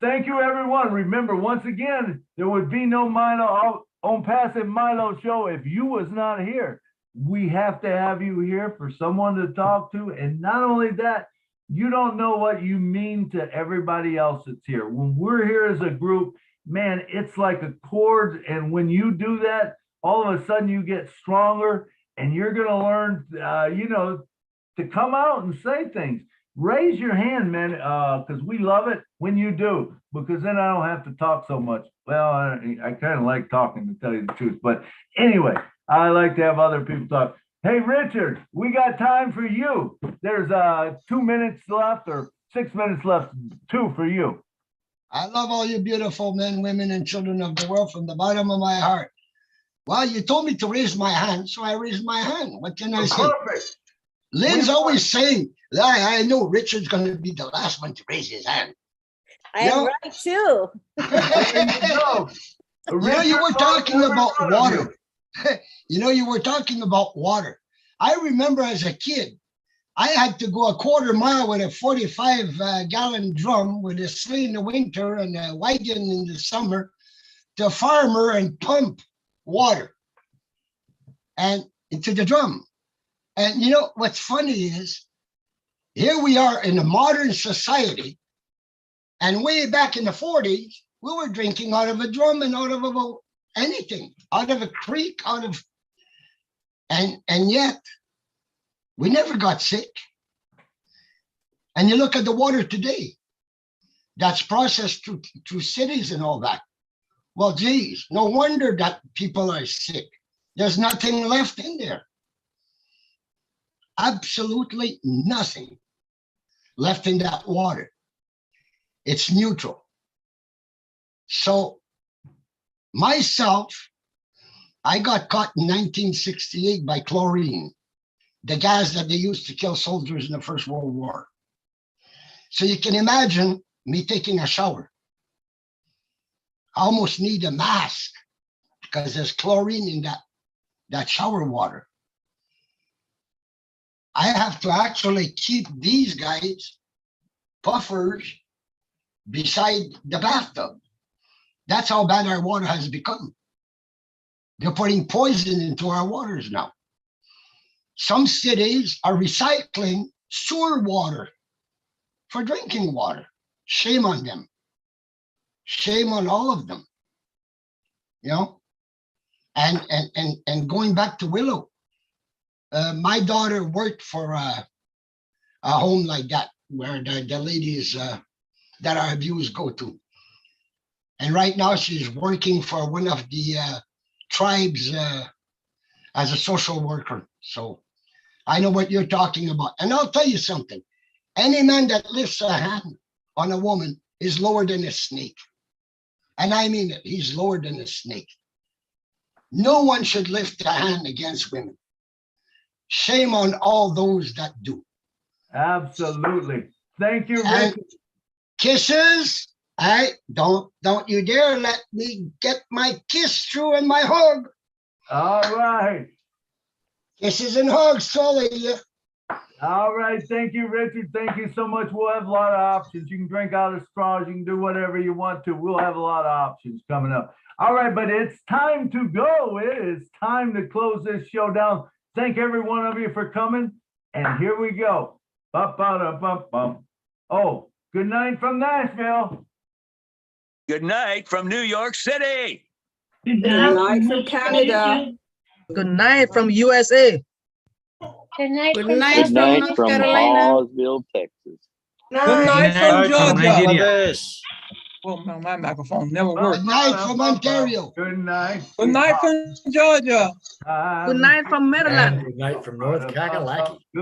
Thank you, everyone. Remember, once again, there would be no Milo on Passive Milo show if you was not here. We have to have you here for someone to talk to. And not only that, you don't know what you mean to everybody else that's here. When we're here as a group, man, it's like a chord. And when you do that, all of a sudden you get stronger and you're going to learn, you know, to come out and say things. Raise your hand, man, because we love it when you do, because then I don't have to talk so much. Well, I kind of like talking, to tell you the truth. But anyway, I like to have other people talk. Hey, Richard, we got time for you. There's 2 minutes left or 6 minutes left, 2 for you. I love all you beautiful men, women, and children of the world from the bottom of my heart. Well, you told me to raise my hand, so I raised my hand. What can I say? Perfect. Lynn's always saying, I know Richard's going to be the last one to raise his hand. I am right too. You were talking about water. You were talking about water. I remember as a kid, I had to go a quarter mile with a 45-gallon drum with a sleigh in the winter and a wagon in the summer to a farmer and pump water. and into the drum. And you know what's funny is, here we are in a modern society, and way back in the 40s, we were drinking out of a drum and out of anything, out of a creek, and yet we never got sick. And you look at the water today, that's processed through cities and all that. Well, geez, no wonder that people are sick. There's nothing left in there. Absolutely nothing left in that water. It's neutral. So myself, I got caught in 1968 by chlorine, the gas that they used to kill soldiers in the First World War. So you can imagine me taking a shower. I almost need a mask because there's chlorine in that shower water. I have to actually keep these guys, puffers, beside the bathtub. That's how bad our water has become. They're putting poison into our waters now. Some cities are recycling sewer water for drinking water. Shame on them. Shame on all of them. You know? And going back to Willow, my daughter worked for a home like that, where the ladies that are abused go to. And right now she's working for one of the tribes as a social worker. So I know what you're talking about. And I'll tell you something. Any man that lifts a hand on a woman is lower than a snake. And I mean it, he's lower than a snake. No one should lift a hand against women. Shame on all those that do. Absolutely. Thank you, Rick. And kisses. Don't you dare let me get my kiss through and my hug. All right. Kisses and hugs, Sully. All right. Thank you, Richard. Thank you so much. We'll have a lot of options. You can drink out of straws. You can do whatever you want to. We'll have a lot of options coming up. All right, but it's time to go. It is time to close this show down. Thank every one of you for coming. And here we go. Ba-ba-da-bum-bum. Oh, good night from Nashville. Good night from New York City. Good night from Canada. Good night from USA. Good night. Good from night Good from night North from Carolina. Hallsville, Texas. Good night from Georgia. Oh, my microphone never worked. Good night from Ontario. Good night. Good night from Georgia. Good night from Maryland. And good night from North Kakalaki. Good